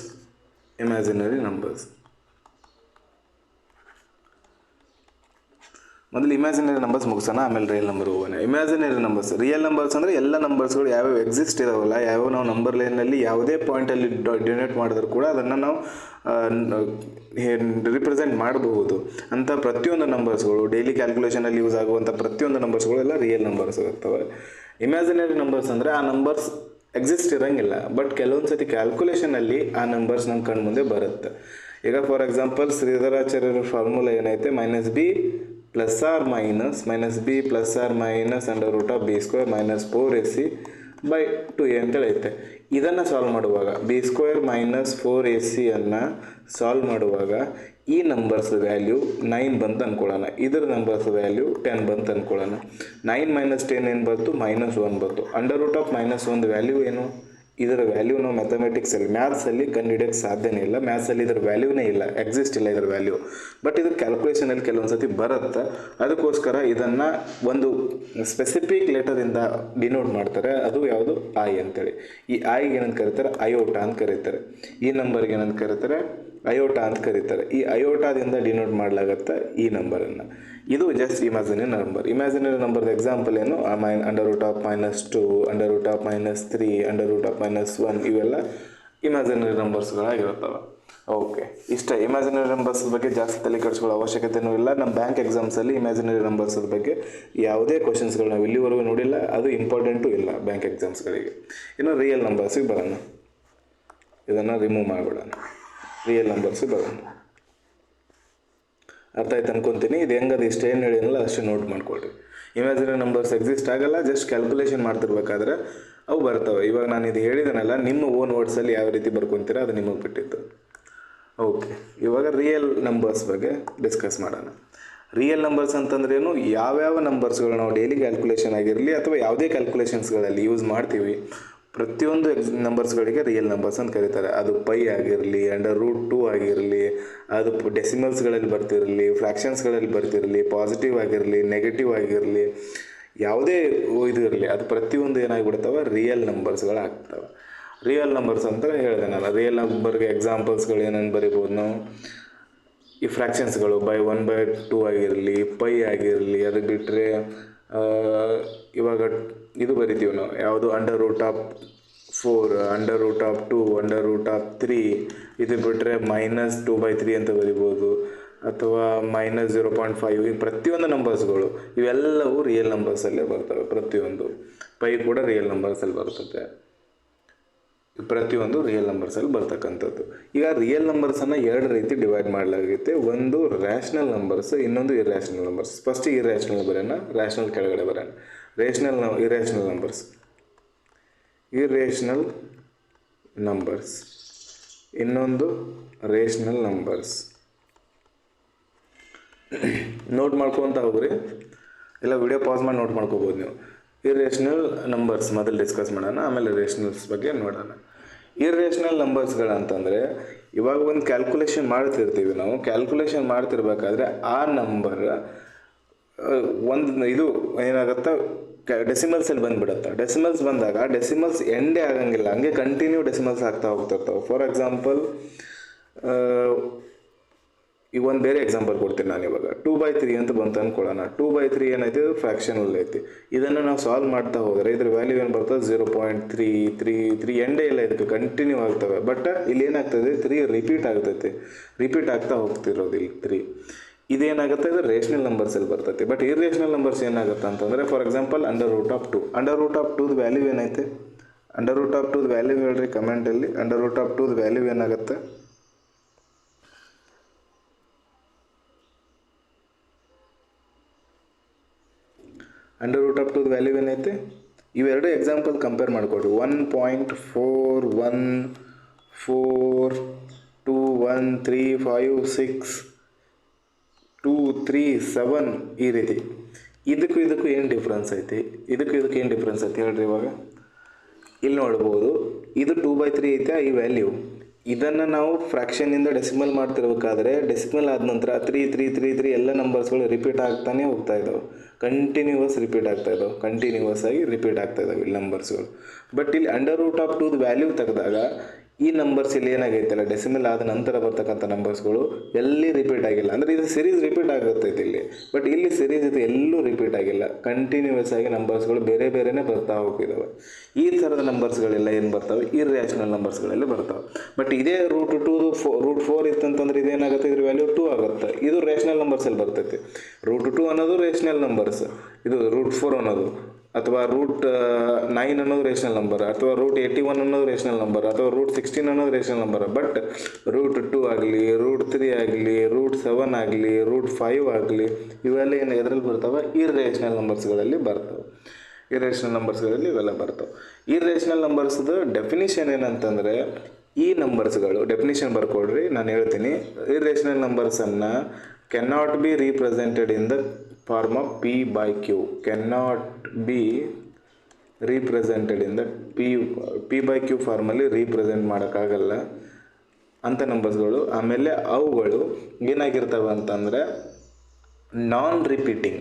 imaginary numbers. ಮೊದಲು ಇಮ್ಯಾಜಿನರಿ ನಂಬರ್ಸ್ ಮುಗಿಸೋಣ, ಆಮೇಲೆ ರಿಯಲ್ ನಂಬರ್ ಹೋಗೋಣ. ಇಮ್ಯಾಜಿನರಿ ನಂಬರ್ಸ್, ರಿಯಲ್ ನಂಬರ್ಸ್ ಅಂದರೆ ಎಲ್ಲ ನಂಬರ್ಸ್ಗಳು ಯಾವ್ಯಾವ ಎಕ್ಸಿಸ್ಟ್ ಇದಾವಲ್ಲ, ಯಾವ್ಯಾವ ನಾವು ನಂಬರ್ ಲೈನಲ್ಲಿ ಯಾವುದೇ ಪಾಯಿಂಟಲ್ಲಿ ಡಿನೋಟ್ ಮಾಡಿದ್ರು ಕೂಡ ಅದನ್ನು ನಾವು ರಿಪ್ರೆಸೆಂಟ್ ಮಾಡಬಹುದು ಅಂತ ಪ್ರತಿಯೊಂದು ನಂಬರ್ಸ್ಗಳು, ಡೈಲಿ ಕ್ಯಾಲ್ಕುಲೇಷನಲ್ಲಿ ಯೂಸ್ ಆಗುವಂಥ ಪ್ರತಿಯೊಂದು ನಂಬರ್ಸ್ಗಳು ಎಲ್ಲ ರಿಯಲ್ ನಂಬರ್ಸ್ ಇರ್ತವೆ. ಇಮ್ಯಾಜಿನರಿ ನಂಬರ್ಸ್ ಅಂದರೆ ಆ ನಂಬರ್ಸ್ ಎಕ್ಸಿಸ್ಟ್ ಇರೋಂಗಿಲ್ಲ, ಬಟ್ ಕೆಲವೊಂದು ಸತಿ ಕ್ಯಾಲ್ಕುಲೇಷನಲ್ಲಿ ಆ ನಂಬರ್ಸ್ ನಮ್ಮ ಕಣ್ಣು ಮುಂದೆ ಬರುತ್ತೆ. ಈಗ ಫಾರ್ ಎಕ್ಸಾಂಪಲ್ ಶ್ರೀಧರಾಚಾರ್ಯರ ಫಾರ್ಮುಲಾ ಏನೈತೆ, -b + or - -b + or - √b² - 4ac/2a ಅಂತೇಳಿ ಐತೆ. ಇದನ್ನು ಸಾಲ್ವ್ ಮಾಡುವಾಗ b² - 4ac ಅನ್ನು ಸಾಲ್ವ್ ಮಾಡುವಾಗ ಈ ನಂಬರ್ಸ್ ವ್ಯಾಲ್ಯೂ 9 ಬಂತು ಅಂದ್ಕೊಳ್ಳೋಣ, ಇದರ ನಂಬರ್ಸ್ ವ್ಯಾಲ್ಯೂ 10 ಬಂತು ಅಂದ್ಕೊಳ್ಳೋಣ. 9 - 10 ಏನು ಬಂತು, -1 ಬಂತು. √-1 ವ್ಯಾಲ್ಯೂ ಏನು, ಇದರ ವ್ಯಾಲ್ಯೂ ನಾವು ಮ್ಯಾಥಮೆಟಿಕ್ಸಲ್ಲಿ, ಮ್ಯಾಥ್ಸಲ್ಲಿ ಕಂಡುಹಿಡಿಯೋಕ್ಕೆ ಸಾಧ್ಯನೇ ಇಲ್ಲ. ಮ್ಯಾಥ್ಸಲ್ಲಿ ಇದರ ವ್ಯಾಲ್ಯೂನೇ ಇಲ್ಲ, ಎಕ್ಸಿಸ್ಟ್ ಇಲ್ಲ ಇದರ ವ್ಯಾಲ್ಯೂ. ಬಟ್ ಇದು ಕ್ಯಾಲ್ಕುಲೇಷನಲ್ಲಿ ಕೆಲವೊಂದು ಸತಿ ಬರುತ್ತೆ. ಅದಕ್ಕೋಸ್ಕರ ಇದನ್ನು ಒಂದು ಸ್ಪೆಸಿಫಿಕ್ ಲೆಟರಿಂದ ಡಿನೋಟ್ ಮಾಡ್ತಾರೆ, ಅದು ಯಾವುದು, ಐ ಅಂತೇಳಿ. ಈ ಐಗೆ ಏನಂತ ಕರೀತಾರೆ, ಅಯೋಟಾ ಅಂತ ಕರೀತಾರೆ. ಈ ನಂಬರ್ಗೆ ಏನಂತ ಕರೀತಾರೆ, ಅಯೋಟಾ ಅಂತ ಕರೀತಾರೆ. ಈ ಅಯೋಟಾದಿಂದ ಡಿನೋಟ್ ಮಾಡಲಾಗತ್ತೆ ಈ ನಂಬರನ್ನು. ಇದು ಜಸ್ಟ್ ಇಮ್ಯಾಜಿನರಿ ನಂಬರ್. ಇಮ್ಯಾಜಿನರಿ ನಂಬರ್ದ ಎಕ್ಸಾಂಪಲ್ ಏನು, √-2, √-3, √-1 ಇವೆಲ್ಲ ಇಮ್ಯಾಜಿನರಿ ನಂಬರ್ಸ್ಗಳಾಗಿರುತ್ತವೆ. ಓಕೆ, ಇಷ್ಟ. ಇಮ್ಯಾಜಿನರಿ ನಂಬರ್ಸ್ ಬಗ್ಗೆ ಜಾಸ್ತಿ ತಲೆ ಕೆಡಿಸ್ಕೊಳ್ಳೋ ಅವಶ್ಯಕತೆಯೂ ಇಲ್ಲ. ನಮ್ಮ ಬ್ಯಾಂಕ್ ಎಕ್ಸಾಮ್ಸಲ್ಲಿ ಇಮ್ಯಾಜಿನರಿ ನಂಬರ್ಸ್ ಬಗ್ಗೆ ಯಾವುದೇ ಕ್ವಶನ್ಸ್ಗಳು ನಾವು ಇಲ್ಲಿವರೆಗೂ ನೋಡಿಲ್ಲ, ಅದು ಇಂಪಾರ್ಟೆಂಟು ಇಲ್ಲ ಬ್ಯಾಂಕ್ ಎಕ್ಸಾಮ್ಸ್ಗಳಿಗೆ. ಇನ್ನು ರಿಯಲ್ ನಂಬರ್ಸಿಗೆ ಬರೋಣ, ಇದನ್ನು ರಿಮೂವ್ ಮಾಡಿಬಿಡೋಣ. ರಿಯಲ್ ನಂಬರ್ಸಿಗೆ ಬರೋಣ. ಅರ್ಥ ಆಯ್ತು ಅನ್ಕೊತೀನಿ. ಇದು ಹೆಂಗದು ಇಷ್ಟು ಏನು ಹೇಳಿನಲ್ಲ ಅಷ್ಟು ನೋಟ್ ಮಾಡ್ಕೊಳ್ರಿ. ಇಮ್ಯಾಜಿನರಿ ನಂಬರ್ಸ್ ಎಕ್ಸಿಸ್ಟ್ ಆಗಲ್ಲ, ಜಸ್ಟ್ ಕ್ಯಾಲ್ಕುಲೇಷನ್ ಮಾಡ್ತಿರ್ಬೇಕಾದ್ರೆ ಅವು ಬರ್ತವೆ. ಇವಾಗ ನಾನು ಇದು ಹೇಳಿದನಲ್ಲ, ನಿಮ್ಮ ಓನ್ ವರ್ಡ್ಸಲ್ಲಿ ಯಾವ ರೀತಿ ಬರ್ಕೊತೀರ ಅದು ನಿಮಗೆ ಬಿಟ್ಟಿತ್ತು. ಓಕೆ, ಇವಾಗ ರಿಯಲ್ ನಂಬರ್ಸ್ ಬಗ್ಗೆ ಡಿಸ್ಕಸ್ ಮಾಡೋಣ. ರಿಯಲ್ ನಂಬರ್ಸ್ ಅಂತಂದ್ರೇನು, ಯಾವ್ಯಾವ ನಂಬರ್ಸ್ಗಳು ನಾವು ಡೈಲಿ ಕ್ಯಾಲ್ಕುಲೇಷನ್ ಆಗಿರಲಿ ಅಥವಾ ಯಾವುದೇ ಕ್ಯಾಲ್ಕುಲೇಷನ್ಸ್ಗಳಲ್ಲಿ ಯೂಸ್ ಮಾಡ್ತೀವಿ, ಪ್ರತಿಯೊಂದು ನಂಬರ್ಸ್ಗಳಿಗೆ ರಿಯಲ್ ನಂಬರ್ಸ್ ಅಂತ ಕರೀತಾರೆ. ಅದು ಪೈ ಆಗಿರಲಿ, √2 ಆಗಿರಲಿ, ಅದು ಡೆಸಿಮಲ್ಸ್ಗಳಲ್ಲಿ ಬರ್ತಿರಲಿ, ಫ್ರ್ಯಾಕ್ಷನ್ಸ್ಗಳಲ್ಲಿ ಬರ್ತಿರಲಿ, ಪಾಸಿಟಿವ್ ಆಗಿರಲಿ, ನೆಗೆಟಿವ್ ಆಗಿರಲಿ, ಯಾವುದೇ ಇದು ಇರಲಿ, ಅದು ಪ್ರತಿಯೊಂದು ಏನಾಗಿಬಿಡ್ತಾವೆ, ರಿಯಲ್ ನಂಬರ್ಸ್ಗಳಾಗ್ತವೆ. ರಿಯಲ್ ನಂಬರ್ಸ್ ಅಂತ ಹೇಳಿದೆ ನಾನು. ರಿಯಲ್ ನಂಬರ್ಗೆ ಎಕ್ಸಾಂಪಲ್ಸ್ಗಳು ಏನೇನು ಬರಿಬೋದು ನಾವು, ಈ ಫ್ರ್ಯಾಕ್ಷನ್ಸ್ಗಳು by1/2 ಆಗಿರಲಿ, ಪೈ ಆಗಿರಲಿ, ಅದು ಬಿಟ್ಟರೆ ಇವಾಗ ಇದು ಬರಿತೀವಿ ನಾವು, ಯಾವುದು √4, √2, √3, ಇದು ಬಿಟ್ಟರೆ -2/3 ಅಂತ ಬರಿಬೋದು, ಅಥವಾ -0.5. ಈ ಪ್ರತಿಯೊಂದು ನಂಬರ್ಸ್ಗಳು ಇವೆಲ್ಲವೂ ರಿಯಲ್ ನಂಬರ್ಸಲ್ಲೇ ಬರ್ತವೆ. ಪ್ರತಿಯೊಂದು ಪೈ ಕೂಡ ರಿಯಲ್ ನಂಬರ್ಸಲ್ಲಿ ಬರ್ತದೆ. ಪ್ರತಿಯೊಂದು ರಿಯಲ್ ನಂಬರ್ಸಲ್ಲಿ ಬರ್ತಕ್ಕಂಥದ್ದು. ಈಗ ರಿಯಲ್ ನಂಬರ್ಸನ್ನು ಎರಡು ರೀತಿ ಡಿವೈಡ್ ಮಾಡಲಾಗುತ್ತೆ. ಒಂದು ರ್ಯಾಷನಲ್ ನಂಬರ್ಸ್, ಇನ್ನೊಂದು ಇರ್ಯಾಷನಲ್ ನಂಬರ್ಸ್. ಫಸ್ಟ್ ಇರ್ಯಾಷನಲ್ ಬರೋಣ, ರ್ಯಾಷನಲ್ ಕೆಳಗಡೆ ಬರೋಣ. ಇರ್ಯಾಷನಲ್ ನಂಬರ್ಸ್, ಇನ್ನೊಂದು ರೇಷನಲ್ ನಂಬರ್ಸ್. ನೋಟ್ ಮಾಡ್ಕೊತ ಹೋಗ್ರಿ, ಇಲ್ಲ ವಿಡಿಯೋ ಪಾಸ್ ಮಾಡಿ ನೋಟ್ ಮಾಡ್ಕೋಬೋದು ನೀವು. ಇರ್ರೇಷನಲ್ ನಂಬರ್ಸ್ ಮೊದಲು ಡಿಸ್ಕಸ್ ಮಾಡೋಣ, ಆಮೇಲೆ ರೇಷನಲ್ಸ್ ಬಗ್ಗೆ ನೋಡೋಣ. ಇರ್ರೇಷನಲ್ ನಂಬರ್ಸ್ಗಳಂತಂದರೆ, ಇವಾಗ ಒಂದು ಕ್ಯಾಲ್ಕುಲೇಷನ್ ಮಾಡ್ತಿರ್ತೀವಿ ನಾವು. ಕ್ಯಾಲ್ಕುಲೇಷನ್ ಮಾಡ್ತಿರ್ಬೇಕಾದ್ರೆ ಆ ನಂಬರ್ ಒಂದು ಇದು ಏನಾಗುತ್ತೆ, ಡೆಸಿಮಲ್ಸಲ್ಲಿ ಬಂದುಬಿಡುತ್ತೆ. ಡೆಸಿಮಲ್ಸ್ ಬಂದಾಗ ಡೆಸಿಮಲ್ಸ್ ಎಂಡೇ ಆಗಂಗಿಲ್ಲ, ಹಂಗೆ ಕಂಟಿನ್ಯೂ ಡೆಸಿಮಲ್ಸ್ ಆಗ್ತಾ ಹೋಗ್ತಿರ್ತಾವೆ. ಫಾರ್ ಎಕ್ಸಾಂಪಲ್, ಈಗ ಒಂದು ಬೇರೆ ಎಕ್ಸಾಂಪಲ್ ಕೊಡ್ತೀನಿ ನಾನು. ಇವಾಗ 2/3 ಅಂತ ಬಂತು ಅಂದ್ಕೊಳ್ಳೋಣ. 2/3 ಏನೈತೆ, ಫ್ರ್ಯಾಕ್ಷನಲ್ಲಿ ಐತಿ. ಇದನ್ನು ನಾವು ಸಾಲ್ವ್ ಮಾಡ್ತಾ ಹೋದರೆ ಇದ್ರ ವ್ಯಾಲ್ಯೂ ಏನು ಬರ್ತದೆ, 0.333. ಎಂಡೇ ಇಲ್ಲ, ಇದಕ್ಕೆ ಕಂಟಿನ್ಯೂ ಆಗ್ತವೆ. ಬಟ್ ಇಲ್ಲಿ ಏನಾಗ್ತದೆ, 3 ರಿಪೀಟ್ ಆಗ್ತಾ ಹೋಗ್ತಿರೋದು ಇಲ್ಲಿ 3. ಇದೇನಾಗುತ್ತೆ, ಇದು ರೇಷನಲ್ ನಂಬರ್ಸಲ್ಲಿ ಬರ್ತೈತೆ. ಬಟ್ ಇರ್ರೇಷನಲ್ ನಂಬರ್ಸ್ ಏನಾಗುತ್ತೆ ಅಂತಂದರೆ, ಫಾರ್ ಎಕ್ಸಾಂಪಲ್ √2 ವ್ಯಾಲ್ಯೂ ಏನೈತೆ, √2 ವ್ಯಾಲ್ಯೂ ಹೇಳ್ರಿ ಕಮೆಂಟಲ್ಲಿ. √2 ವ್ಯಾಲ್ಯೂ ಏನಾಗುತ್ತೆ, √2 ವ್ಯಾಲ್ಯೂ ಏನೈತೆ, ಇವೆರಡು ಎಕ್ಸಾಂಪಲ್ ಕಂಪೇರ್ ಮಾಡಿಕೊಡ್ರಿ. 1.41421356237 ಈ ರೀತಿ. ಇದಕ್ಕೂ ಏನು ಡಿಫ್ರೆನ್ಸ್ ಐತಿ, ಏನು ಡಿಫ್ರೆನ್ಸ್ ಐತಿ ಹೇಳ್ರಿ. ಇವಾಗ ಇಲ್ಲಿ ನೋಡ್ಬೋದು, ಇದು 2/3 ಐತೆ ಈ ವ್ಯಾಲ್ಯೂ. ಇದನ್ನು ನಾವು ಫ್ರ್ಯಾಕ್ಷನಿಂದ ಡೆಸಿಮಲ್ ಮಾಡ್ತಿರ್ಬೇಕಾದ್ರೆ, ಡೆಸಿಮಲ್ ಆದ ನಂತರ 3 ಎಲ್ಲ ನಂಬರ್ಸ್ಗಳು ರಿಪೀಟ್ ಆಗ್ತಾನೆ ಹೋಗ್ತಾ ಇದ್ದಾವೆ. ಕಂಟಿನ್ಯೂಸ್ ಆಗಿ ರಿಪೀಟ್ ಆಗ್ತಾ ಇದ್ದಾವೆ ಇಲ್ಲಿ ನಂಬರ್ಸ್ಗಳು. ಬಟ್ ಇಲ್ಲಿ √2 ವ್ಯಾಲ್ಯೂ ತೆಗೆದಾಗ ಈ ನಂಬರ್ಸ್ ಇಲ್ಲಿ ಏನಾಗೈತಲ್ಲ, ಡೆಸಿಮಲ್ ಆದ ನಂತರ ಬರ್ತಕ್ಕಂಥ ನಂಬರ್ಸ್ಗಳು ಎಲ್ಲಿ ರಿಪೀಟ್ ಆಗಿಲ್ಲ. ಅಂದರೆ ಇದು ಸಿರೀಸ್ ರಿಪೀಟ್ ಆಗುತ್ತೈತೆ ಇಲ್ಲಿ. ಬಟ್ ಇಲ್ಲಿ ಸಿರೀಸ್ ಇದು ಎಲ್ಲೂ ರಿಪೀಟ್ ಆಗಿಲ್ಲ, ಕಂಟಿನ್ಯೂಸ್ ಆಗಿ ನಂಬರ್ಸ್ಗಳು ಬೇರೆನೇ ಬರ್ತಾ ಹೋಗಿದ್ದಾವೆ. ಈ ಥರದ ನಂಬರ್ಸ್ಗಳೆಲ್ಲ ಏನು ಬರ್ತಾವೆ, ಇರ್ರ್ಯಾಷನಲ್ ನಂಬರ್ಸ್ಗಳೆಲ್ಲ ಬರ್ತಾವೆ. ಬಟ್ ಇದೇ √4 ಇತ್ತಂತಂದ್ರೆ ಇದೇನಾಗುತ್ತೆ, ಇದ್ರ ವ್ಯಾಲ್ಯೂ 2 ಆಗುತ್ತೆ. ಇದು ರೇಷನಲ್ ನಂಬರ್ಸಲ್ಲಿ ಬರ್ತೈತೆ. √2 ಅನ್ನೋದು ರೇಷನಲ್ ನಂಬರ್ಸ್, ಇದು √4 ಅನ್ನೋದು, ಅಥವಾ √9 ಅನ್ನೋದು ರೇಷನಲ್ ನಂಬರ್, ಅಥವಾ √81 ಅನ್ನೋದು ರೇಷನಲ್ ನಂಬರ್, ಅಥವಾ √16 ಅನ್ನೋದು ರೇಷನಲ್ ನಂಬರ್. ಬಟ್ √2 ಆಗಲಿ, √3 ಆಗಲಿ, √7 ಆಗಲಿ, √5 ಆಗಲಿ, ಇವೆಲ್ಲ ಏನು ಎದರಲ್ಲಿ ಬರ್ತಾವೆ, ಇರ್ರೇಷನಲ್ ನಂಬರ್ಸ್ಗಳಲ್ಲಿ ಬರ್ತವೆ. ಇವೆಲ್ಲ ಬರ್ತವೆ. ಇರ್ರೇಷನಲ್ ನಂಬರ್ಸ್ದು ಡೆಫಿನಿಷನ್ ಏನಂತಂದರೆ, ಈ ನಂಬರ್ಸ್ಗಳು ಡೆಫಿನಿಷನ್ ಬರ್ಕೊಡ್ರಿ, ನಾನು ಹೇಳ್ತೀನಿ. ಇರ್ರೇಷನಲ್ ನಂಬರ್ಸನ್ನು cannot be represented in the form of p/q, cannot be represented in the p/q ಫಾರ್ಮಲ್ಲಿ ರೀಪ್ರೆಸೆಂಟ್ ಮಾಡೋಕ್ಕಾಗಲ್ಲ ಅಂಥ ನಂಬರ್ಸ್ಗಳು. ಆಮೇಲೆ ಅವುಗಳು ಏನಾಗಿರ್ತವೆ ಅಂತಂದರೆ, ನಾನ್ ರಿಪೀಟಿಂಗ್,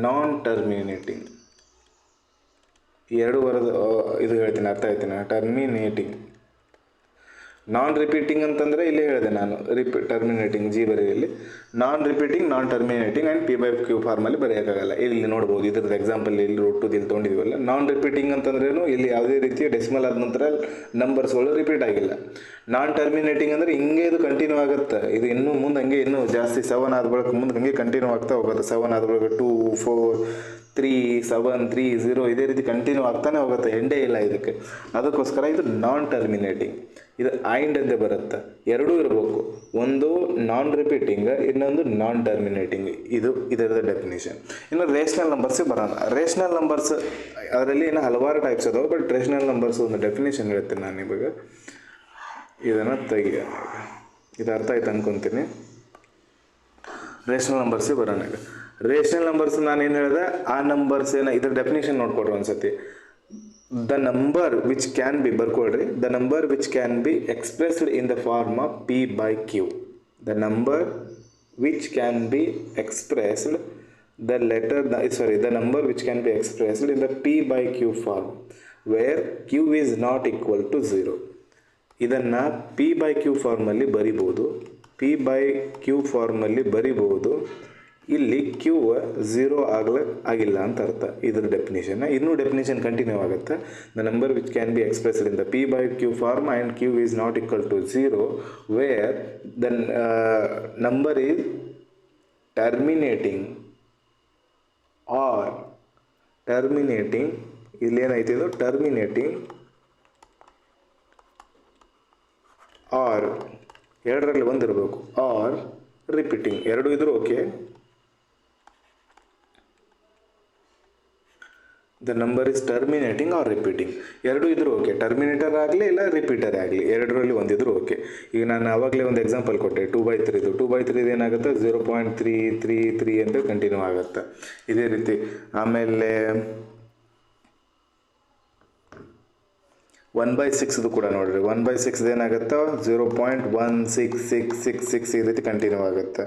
ನಾನ್ ಟರ್ಮಿನೇಟಿಂಗ್, ಎರಡು ವರದ ಇದು ಹೇಳ್ತೀನಿ, ಅರ್ಥ ಆಯ್ತೀನಿ. ಟರ್ಮಿನೇಟಿಂಗ್, ನಾನ್ ರಿಪೀಟಿಂಗ್ ಅಂತಂದರೆ ಇಲ್ಲೇ ಹೇಳಿದೆ ನಾನು, ಟರ್ಮಿನೇಟಿಂಗ್ ಜಿ ಬರೆಯಲ್ಲಿ, non repeating, non terminating and p/q ಫಾರ್ಮಲ್ಲಿ ಬರೆಯೋಕ್ಕಾಗಲ್ಲ. ಇಲ್ಲಿ ನೋಡ್ಬೋದು, ಇದ್ರದ್ದು ಎಕ್ಸಾಂಪಲ್ ಇಲ್ಲಿ √2 ಇಲ್ಲಿ ತೊಗೊಂಡಿದ್ದೀವಲ್ಲ. ನಾನ್ ರಿಪೀಟಿಂಗ್ ಅಂತಂದ್ರೇನು, ಇಲ್ಲಿ ಯಾವುದೇ ರೀತಿಯ ಡೆಸಿಮಲ್ ಆದ ನಂತರ ನಂಬರ್ಸ್ಗಳು ರಿಪೀಟ್ ಆಗಿಲ್ಲ. ನಾನ್ ಟರ್ಮಿನೇಟಿಂಗ್ ಅಂದರೆ ಹಿಂಗೆ ಇದು ಕಂಟಿನ್ಯೂ ಆಗುತ್ತೆ. ಇದು ಇನ್ನೂ ಮುಂದೆ ಹಂಗೆ ಇನ್ನೂ ಜಾಸ್ತಿ 7 ಆದ ಬಳಿಕ ಮುಂದೆ ಹಂಗೆ ಕಂಟಿನ್ಯೂ ಆಗ್ತಾ ಹೋಗುತ್ತೆ. 7 ಆದ ಬಳಿಕ 2, 4, 3, 7, 3, 0 ಇದೇ ರೀತಿ ಕಂಟಿನ್ಯೂ ಆಗ್ತಾನೆ ಹೋಗುತ್ತೆ, ಎಂಡೇ ಇಲ್ಲ ಇದಕ್ಕೆ. ಅದಕ್ಕೋಸ್ಕರ ಇದು ನಾನ್ ಟರ್ಮಿನೇಟಿಂಗ್. ಇದು ಆಯಿಂಡ್ ಅಂತ ಬರುತ್ತೆ, ಎರಡೂ ಇರಬೇಕು. ಒಂದು ನಾನ್ ರಿಪೀಟಿಂಗ್, ಇನ್ನೊಂದು ನಾನ್ ಟರ್ಮಿನೇಟಿಂಗ್. ಇದರದ ಡೆಫಿನೇಷನ್. ಇನ್ನು ರೇಷನಲ್ ನಂಬರ್ಸಿಗೆ ಬರೋಣ. ರೇಷನಲ್ ನಂಬರ್ಸ್ ಅದರಲ್ಲಿ ಇನ್ನೂ ಹಲವಾರು ಟೈಪ್ಸ್ ಅದಾವೆ. ಬಟ್ ರೇಷನಲ್ ನಂಬರ್ಸ್ ಒಂದು ಡೆಫಿನೇಷನ್ ಹೇಳ್ತೀನಿ ನಾನು ಇವಾಗ. ಇದನ್ನು ತೆಗಿಯೋಣ. ಇದು ಅರ್ಥ ಆಯ್ತು ಅನ್ಕೊತೀನಿ. ರೇಷನಲ್ ನಂಬರ್ಸಿಗೆ ಬರೋಣ. ಈಗ ರೇಷನಲ್ ನಂಬರ್ಸ್ ನಾನು ಏನು ಹೇಳಿದೆ, ಆ ನಂಬರ್ಸ್ ಇದ್ರ ಡೆಫಿನೇಷನ್ ನೋಡ್ಕೊಡ್ರಿ ಒಂದ್ಸತಿ. The number which can be, ಬರ್ಕೊಡ್ರಿ, the number which can be expressed in the form of p by q. The number which can be expressed the number which can be expressed in the p by q form where q is not equal to 0. ಇದನ್ನು p by q ಫಾರ್ಮಲ್ಲಿ ಬರಿಬೋದು, p by q ಫಾರ್ಮಲ್ಲಿ ಬರಿಬೋದು. ಇಲ್ಲಿ q 0 ಆಗಿಲ್ಲ ಅಂತ ಅರ್ಥ. ಇದ್ರ ಡೆಫಿನೇಷನ್ ಇನ್ನೂ ಡೆಫಿನೇಷನ್ ಕಂಟಿನ್ಯೂ ಆಗುತ್ತೆ. The number which can be expressed in the p by q form and q is not equal to 0 where the number is terminating ಇಲ್ಲಿ ಏನೈತಿ, ಇದು ಟರ್ಮಿನೇಟಿಂಗ್ ಆರ್, ಎರಡರಲ್ಲಿ ಒಂದಿರಬೇಕು, ಆರ್ ರಿಪೀಟಿಂಗ್, ಎರಡು ಇದ್ರು okay. The number is terminating or repeating, ಎರಡು ಇದ್ರು okay. Terminator ಆಗಲಿ ಇಲ್ಲ ರಿಪೀಟರ್ ಆಗಲಿ, ಎರಡರಲ್ಲಿ ಒಂದಿದ್ರು ಓಕೆ. ಈಗ ನಾನು ಆವಾಗಲೇ ಒಂದು ಎಕ್ಸಾಂಪಲ್ ಕೊಟ್ಟೆ, 2/3. 2/3 ಏನಾಗುತ್ತೆ, 0.333 ಅಂತ ಕಂಟಿನ್ಯೂ ಆಗುತ್ತೆ. ಇದೇ ರೀತಿ ಆಮೇಲೆ 1/6 ಕೂಡ ನೋಡಿರಿ, 1/6 ಏನಾಗುತ್ತೆ, 0.16666 ಈ ರೀತಿ ಕಂಟಿನ್ಯೂ ಆಗುತ್ತೆ.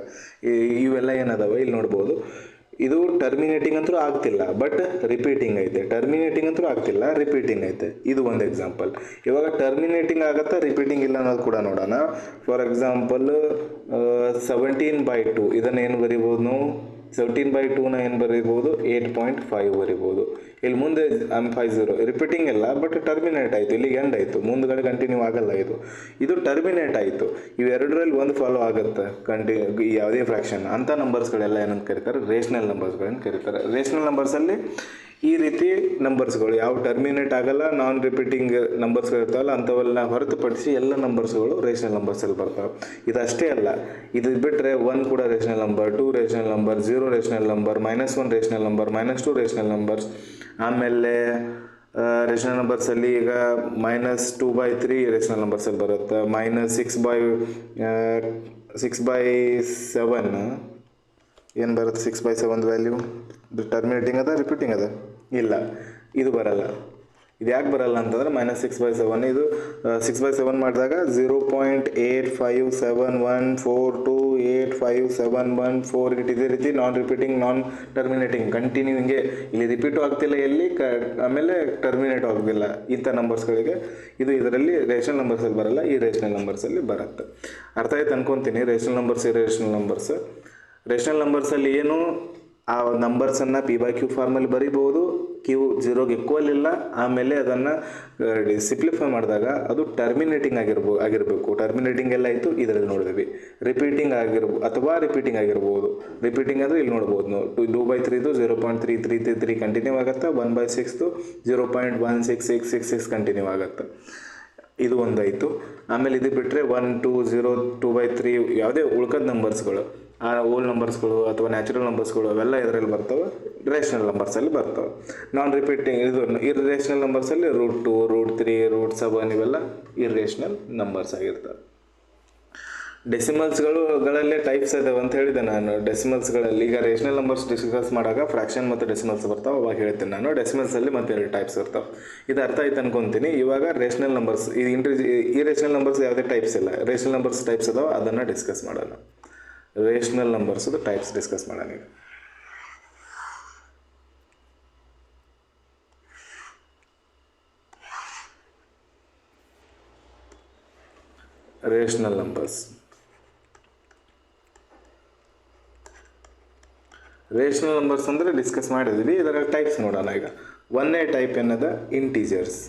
ಇವೆಲ್ಲ ಏನದಾವ ಇಲ್ಲಿ ನೋಡ್ಬೋದು. ಇದು ಟರ್ಮಿನೇಟಿಂಗ್ ಅಂತೂ ಆಗ್ತಿಲ್ಲ, ಬಟ್ ರಿಪೀಟಿಂಗ್ ಐತೆ. ಟರ್ಮಿನೇಟಿಂಗ್ ಅಂತೂ ಆಗ್ತಿಲ್ಲ, ರಿಪೀಟಿಂಗ್ ಐತೆ. ಇದು ಒಂದು ಎಕ್ಸಾಂಪಲ್. ಇವಾಗ ಟರ್ಮಿನೇಟಿಂಗ್ ಆಗುತ್ತಾ, ರಿಪೀಟಿಂಗ್ ಇಲ್ಲ ಅನ್ನೋದು ಕೂಡ ನೋಡೋಣ. ಫಾರ್ ಎಕ್ಸಾಂಪಲ್ 17/2 ಇದನ್ನು ಏನು ಬರಿಬೋದು ನಾವು, 17/2ನ ಏನು ಬರೀಬೋದು, 8.5 ಬರಿಬೋದು. ಇಲ್ಲಿ ಮುಂದೆ 50 ರಿಪೀಟಿಂಗ್ ಇಲ್ಲ, ಬಟ್ ಟರ್ಮಿನೇಟ್ ಆಯಿತು, ಇಲ್ಲಿಗೆ ಎಂಡ್ ಆಯಿತು, ಮುಂದ್ಗಡೆ ಕಂಟಿನ್ಯೂ ಆಗಲ್ಲ. ಇದು ಟರ್ಮಿನೇಟ್ ಆಯಿತು. ಇವೆರಡರಲ್ಲಿ ಒಂದು ಫಾಲೋ ಆಗುತ್ತೆ ಯಾವುದೇ ಫ್ರ್ಯಾಕ್ಷನ್. ಅಂಥ ನಂಬರ್ಸ್ಗಳೆಲ್ಲ ಏನಂತ ಕರೀತಾರೆ, ರೇಷನಲ್ ನಂಬರ್ಸ್ಗಳನ್ನ ಕರೀತಾರೆ. ರೇಷನಲ್ ನಂಬರ್ಸಲ್ಲಿ ಈ ರೀತಿ ನಂಬರ್ಸ್ಗಳು ಯಾವ ಟರ್ಮಿನೇಟ್ ಆಗಲ್ಲ, ನಾನ್ ರಿಪೀಟಿಂಗ್ ನಂಬರ್ಸ್ಗಳು ಇರ್ತಾವಲ್ಲ, ಅಂಥವೆಲ್ಲ ಹೊರತುಪಡಿಸಿ ಎಲ್ಲ ನಂಬರ್ಸ್ಗಳು ರೇಷನಲ್ ನಂಬರ್ಸಲ್ಲಿ ಬರ್ತಾವೆ. ಇದಷ್ಟೇ ಅಲ್ಲ, ಇದು ಬಿಟ್ಟರೆ 1 ಕೂಡ rational number, 2 rational number, 0 rational number, -1 rational number, -2 rational numbers. ಆಮೇಲೆ ರೇಷನಲ್ ನಂಬರ್ಸಲ್ಲಿ ಈಗ -2/3 ರೇಷನಲ್ ನಂಬರ್ಸಲ್ಲಿ ಬರುತ್ತೆ, -6/7 ಏನು ಬರುತ್ತೆ, 6/7 ವ್ಯಾಲ್ಯೂ ಟರ್ಮಿನೇಟಿಂಗ್ ಅದ, ರಿಪೀಟಿಂಗ್ ಅದ ಇಲ್ಲ, ಇದು ಬರಲ್ಲ. ಇದು ಯಾಕೆ ಬರಲ್ಲ ಅಂತಂದ್ರೆ -6/7 ಇದು 6/7 ಮಾಡಿದಾಗ 0.85714285714 ಇದೇ ರೀತಿ ನಾನ್ ರಿಪೀಟಿಂಗ್, ನಾನ್ ಟರ್ಮಿನೇಟಿಂಗ್, ಕಂಟಿನ್ಯೂ ಹಿಂಗೆ ಇಲ್ಲಿ ರಿಪೀಟು ಆಗ್ತಿಲ್ಲ ಎಲ್ಲಿ, ಆಮೇಲೆ ಟರ್ಮಿನೇಟ್ ಆಗೋದಿಲ್ಲ. ಇಂಥ ನಂಬರ್ಸ್ಗಳಿಗೆ ಇದು ಇದರಲ್ಲಿ ರೇಷನಲ್ ನಂಬರ್ಸಲ್ಲಿ ಬರಲ್ಲ, ಈ ರೇಷನಲ್ ನಂಬರ್ಸಲ್ಲಿ ಬರುತ್ತೆ. ಅರ್ಥ ಆಯ್ತು ಅನ್ಕೊತೀನಿ. Rational numbers, irrational numbers. Rational ನಂಬರ್ಸಲ್ಲಿ ಏನು, ಆ ನಂಬರ್ಸನ್ನು p by q ಫಾರ್ಮಲ್ಲಿ ಬರಿಬೋದು, q 0ಗೆ ಈಕ್ವಲ್ ಇಲ್ಲ. ಆಮೇಲೆ ಅದನ್ನು ಸಿಂಪ್ಲಿಫೈ ಮಾಡಿದಾಗ ಅದು ಟರ್ಮಿನೇಟಿಂಗ್ ಆಗಿರಬೇಕು. ಟರ್ಮಿನೇಟಿಂಗ್ ಎಲ್ಲ ಆಯಿತು, ಇದರಲ್ಲಿ ನೋಡಿದ್ವಿ. ರಿಪೀಟಿಂಗ್ ಅಥವಾ ರಿಪೀಟಿಂಗ್ ಆಗಿರ್ಬೋದು. ರಿಪೀಟಿಂಗ್ ಅಂದರೆ ಇಲ್ಲಿ ನೋಡ್ಬೋದು ನಾವು, 2/3 0.3333 ಕಂಟಿನ್ಯೂ ಆಗುತ್ತೆ, 1/6 0.16666 ಕಂಟಿನ್ಯೂ ಆಗುತ್ತೆ. ಇದು ಒಂದಾಯಿತು. ಆಮೇಲೆ ಇದು ಬಿಟ್ಟರೆ 1 2 0 2/3 ಯಾವುದೇ ಉಳ್ಕದ ನಂಬರ್ಸ್ಗಳು, ಆ ಓಲ್ ನಂಬರ್ಸ್ಗಳು ಅಥವಾ ನ್ಯಾಚುರಲ್ ನಂಬರ್ಸ್ಗಳು ಅವೆಲ್ಲ ಇದರಲ್ಲಿ ಬರ್ತವೆ, ರೇಷನಲ್ ನಂಬರ್ಸಲ್ಲಿ ಬರ್ತವೆ. ನಾನ್ ರಿಪೀಟಿಂಗ್ ಇದು ಇರ್ರೇಷನಲ್ ನಂಬರ್ಸಲ್ಲಿ √2 √3 √7 ಇವೆಲ್ಲ ಇರ್ರೇಷನಲ್ ನಂಬರ್ಸ್ ಆಗಿರ್ತವೆ. ಡೆಸಿಮಲ್ಸ್ಗಳಲ್ಲೇ ಟೈಪ್ಸ್ ಇದಾವೆ ಅಂತ ಹೇಳಿದೆ ನಾನು. ಡೆಸಿಮಲ್ಸ್ಗಳಲ್ಲಿ ಈಗ ರೇಷನಲ್ ನಂಬರ್ಸ್ ಡಿಸ್ಕಸ್ ಮಾಡಾಗ ಫ್ರಾಕ್ಷನ್ ಮತ್ತು ಡೆಸಿಮಲ್ಸ್ ಬರ್ತಾವೆ, ಅವಾಗ ಹೇಳ್ತೀನಿ ನಾನು. ಡೆಸಿಮಲ್ಸಲ್ಲಿ ಮತ್ತೆ 2 ಟೈಪ್ಸ್ ಇರ್ತಾವೆ. ಇದು ಅರ್ಥ ಆಯ್ತು ಅನ್ಕೊತೀನಿ. ಇವಾಗ ರೇಷನಲ್ ನಂಬರ್ಸ್, ಈ ರೇಷನಲ್ ನಂಬರ್ಸ್ ಯಾವುದೇ ಟೈಪ್ಸ್ ಇಲ್ಲ, ರೇಷನಲ್ ನಂಬರ್ಸ್ ಟೈಪ್ಸ್ ಅದಾವೆ, ಅದನ್ನು ಡಿಸ್ಕಸ್ ಮಾಡೋಣ. ರೇಷನಲ್ ನಂಬರ್ಸ್ದು ಟೈಪ್ಸ್ ಡಿಸ್ಕಸ್ ಮಾಡೋಣ ಈಗ. ರೇಷನಲ್ ನಂಬರ್ಸ್ ಅಂದರೆ ಡಿಸ್ಕಸ್ ಮಾಡಿದ್ವಿ. ಇದರ ಟೈಪ್ಸ್ ನೋಡೋಣ ಈಗ. 1ನೇ ಟೈಪ್ ಏನದ, ಇಂಟೀಜರ್ಸ್.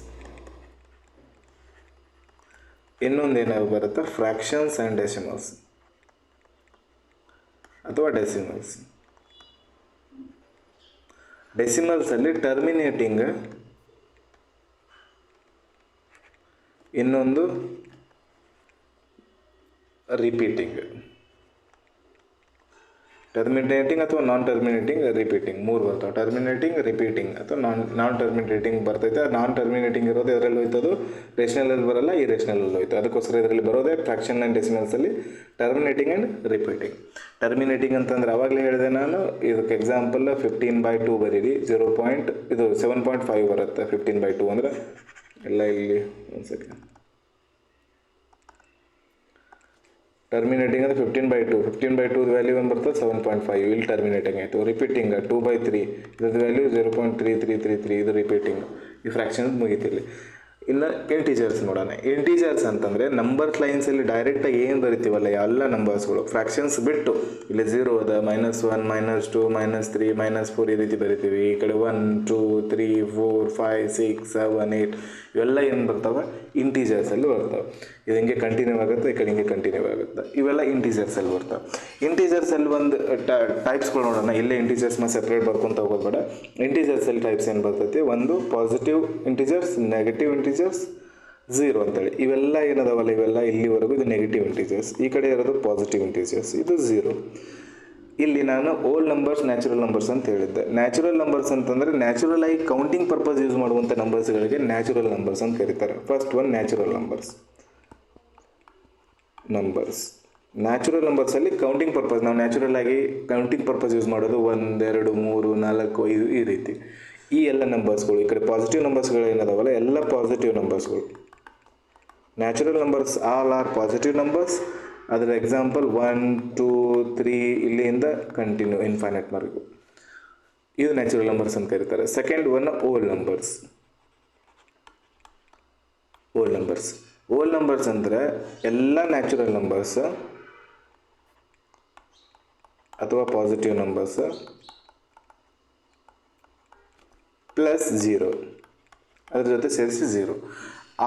ಇನ್ನೊಂದು ಏನಾದ್ರು ಬರುತ್ತೆ, ಫ್ರಾಕ್ಷನ್ಸ್ ಆ್ಯಂಡ್ ಡೆಸಿಮಲ್ಸ್ ಅಥವಾ ಡೆಸಿಮಲ್ಸ್. ಡೆಸಿಮಲ್ಸಲ್ಲಿ ಟರ್ಮಿನೇಟಿಂಗ್, ಇನ್ನೊಂದು ರಿಪೀಟಿಂಗ್. ಟರ್ಮಿನೇಟಿಂಗ್ ಅಥವಾ ನಾನ್ ಟರ್ಮಿನೇಟಿಂಗ್ ರಿಪೀಟಿಂಗ್ ಮೂರು ಬರ್ತಾವೆ. ಟರ್ಮಿನೇಟಿಂಗ್, ರಿಪೀಟಿಂಗ್ ಅಥವಾ ನಾನ್ ಟರ್ಮಿನೇಟಿಂಗ್ ಬರ್ತೈತೆ. ನಾನ್ ಟರ್ಮಿನೇಟಿಂಗ್ ಇರೋದು ಇದರಲ್ಲಿ ಹೋಯ್ತದು ರೇಷನಲಲ್ಲಿ ಬರಲ್ಲ, ಈ ರೇಷನಲಲ್ಲಿ ಹೋಯ್ತು. ಅದಕ್ಕೋಸ್ಕರ ಇದರಲ್ಲಿ ಬರೋದೇ ಫ್ರಾಕ್ಷನ್ ಆ್ಯಂಡ್ ಡೆಸಿಮಲ್ಸಲ್ಲಿ ಟರ್ಮಿನೇಟಿಂಗ್ ಆ್ಯಂಡ್ ರಿಪೀಟಿಂಗ್. ಟರ್ಮಿನೇಟಿಂಗ್ ಅಂತಂದ್ರೆ ಅವಾಗಲೇ ಹೇಳಿದೆ ನಾನು, ಇದಕ್ಕೆ ಎಕ್ಸಾಂಪಲ್ 15/2 ಬರೀರಿ. 7.5 ಬರುತ್ತೆ. 15/2 ಅಂದರೆ ಎಲ್ಲ ಇಲ್ಲಿ ಒಂದು ಸೆಕೆಂಡ್. ಟರ್ಮಿನೇಟಿಂಗ್ ಅಂದರೆ 15/2. 15/2 ವ್ಯಾಲ್ಯೂ ಏನು ಬರ್ತದೆ 7.5. ಇಲ್ಲಿ ಟರ್ಮಿನೇಟಿಂಗ್ ಆಯಿತು. ರಿಪೀಟಿಂಗ್ 2/3, ಇದ್ರದ್ದು ವ್ಯಾಲ್ಯೂ 0.3333. ಇದು ರಿಪೀಟಿಂಗ್. ಈ ಫ್ರ್ಯಾಕ್ಷನ್ ಮುಗೀತಿಲ್ಲಿ. ಇನ್ನು ಇಂಟೀಜರ್ಸ್ ನೋಡೋಣ. ಇಂಟೀಜರ್ಸ್ ಅಂತಂದರೆ ನಂಬರ್ಸ್ ಲೈನ್ಸಲ್ಲಿ ಡೈರೆಕ್ಟಾಗಿ ಏನು ಬರಿತೀವಲ್ಲ ಎಲ್ಲ ನಂಬರ್ಸ್ಗಳು ಫ್ರ್ಯಾಕ್ಷನ್ಸ್ ಬಿಟ್ಟು, ಇಲ್ಲಿ 0 ಅದ, -1, -2, -3, -4 ಈ ರೀತಿ ಬರಿತೀವಿ. ಈ ಕಡೆ 1, 2, 3, 4, 5, 6, 7, 8 ಇವೆಲ್ಲ ಏನು ಬರ್ತಾವೆ ಇಂಟೀಜರ್ಸಲ್ಲಿ ಬರ್ತಾವೆ. ಇದು ಹಿಂಗೆ ಕಂಟಿನ್ಯೂ ಆಗುತ್ತೆ, ಈ ಕಡೆ ಹಿಂಗೆ ಕಂಟಿನ್ಯೂ ಆಗುತ್ತೆ. ಇವೆಲ್ಲ ಇಂಟೀಜರ್ಸಲ್ಲಿ ಬರ್ತಾವೆ. ಇಂಟೀಜರ್ಸಲ್ಲಿ ಒಂದು ಟೈಪ್ಸ್ಗಳು ನೋಡೋಣ. ಇಲ್ಲೇ ಇಂಟೀಜರ್ಸ್ ಸೆಪ್ರೇಟ್ ಬರ್ಕೊಂತ ಹೋಗೋದು ಬೇಡ. ಇಂಟೀಜರ್ಸಲ್ಲಿ ಟೈಪ್ಸ್ ಏನು ಬರ್ತೈತಿ, ಒಂದು ಪಾಸಿಟಿವ್ ಇಂಟೀಜರ್ಸ್, ನೆಗೆಟಿವ್ ಇಂಟೀಜರ್ಸ್, 0 ಅಂತೇಳಿ. ಇವೆಲ್ಲ ಏನದಾವಲ್ಲ ಇವೆಲ್ಲ ಇಲ್ಲಿವರೆಗೂ ಇದು ನೆಗೆಟಿವ್ ಇಂಟೀಜರ್ಸ್. ಈ ಕಡೆ ಇರೋದು ಪಾಸಿಟಿವ್ ಇಂಟೀಜರ್ಸ್, ಇದು 0. ಇಲ್ಲಿ ನಾನು ಓಲ್ ನಂಬರ್ಸ್, ನ್ಯಾಚುರಲ್ ನಂಬರ್ಸ್ ಅಂತ ಹೇಳಿದ್ದೆ. ನ್ಯಾಚುರಲ್ ನಂಬರ್ಸ್ ಅಂತಂದರೆ ನ್ಯಾಚುರಲ್ ಆಗಿ ಕೌಂಟಿಂಗ್ ಪರ್ಪಸ್ ಯೂಸ್ ಮಾಡುವಂಥ ನಂಬರ್ಸ್ಗಳಿಗೆ ನ್ಯಾಚುರಲ್ ನಂಬರ್ಸ್ ಅಂತ ಕರೀತಾರೆ. First one natural numbers. Natural ನಂಬರ್ಸಲ್ಲಿ ಕೌಂಟಿಂಗ್ ಪರ್ಪಸ್, ನಾವು ನ್ಯಾಚುರಲ್ ಆಗಿ ಕೌಂಟಿಂಗ್ ಪರ್ಪಸ್ ಯೂಸ್ ಮಾಡೋದು 1, 2, 3, 4, 5 ಈ ರೀತಿ. ಈ ಎಲ್ಲ ನಂಬರ್ಸ್ಗಳು, ಈ ಕಡೆ ಪಾಸಿಟಿವ್ ನಂಬರ್ಸ್ಗಳು ಏನದಾವಲ್ಲ ಎಲ್ಲ ಪಾಸಿಟಿವ್ ನಂಬರ್ಸ್ಗಳು. Natural numbers all are positive numbers. ಅದರ ಎಕ್ಸಾಂಪಲ್ 1, 2, 3 ಇಲ್ಲಿಂದ ಕಂಟಿನ್ಯೂ ಇನ್ಫೈನೈಟ್ವರೆಗೂ. ಇದು ನ್ಯಾಚುರಲ್ ನಂಬರ್ಸ್ ಅಂತ ಕರೀತಾರೆ. Second one whole numbers. Whole numbers ಅಂದರೆ ಎಲ್ಲ ನ್ಯಾಚುರಲ್ ನಂಬರ್ಸ್ ಅಥವಾ ಪಾಸಿಟಿವ್ ನಂಬರ್ಸ್ ಪ್ಲಸ್ 0 ಅದ್ರ ಜೊತೆ ಸೇರಿಸಿ 0.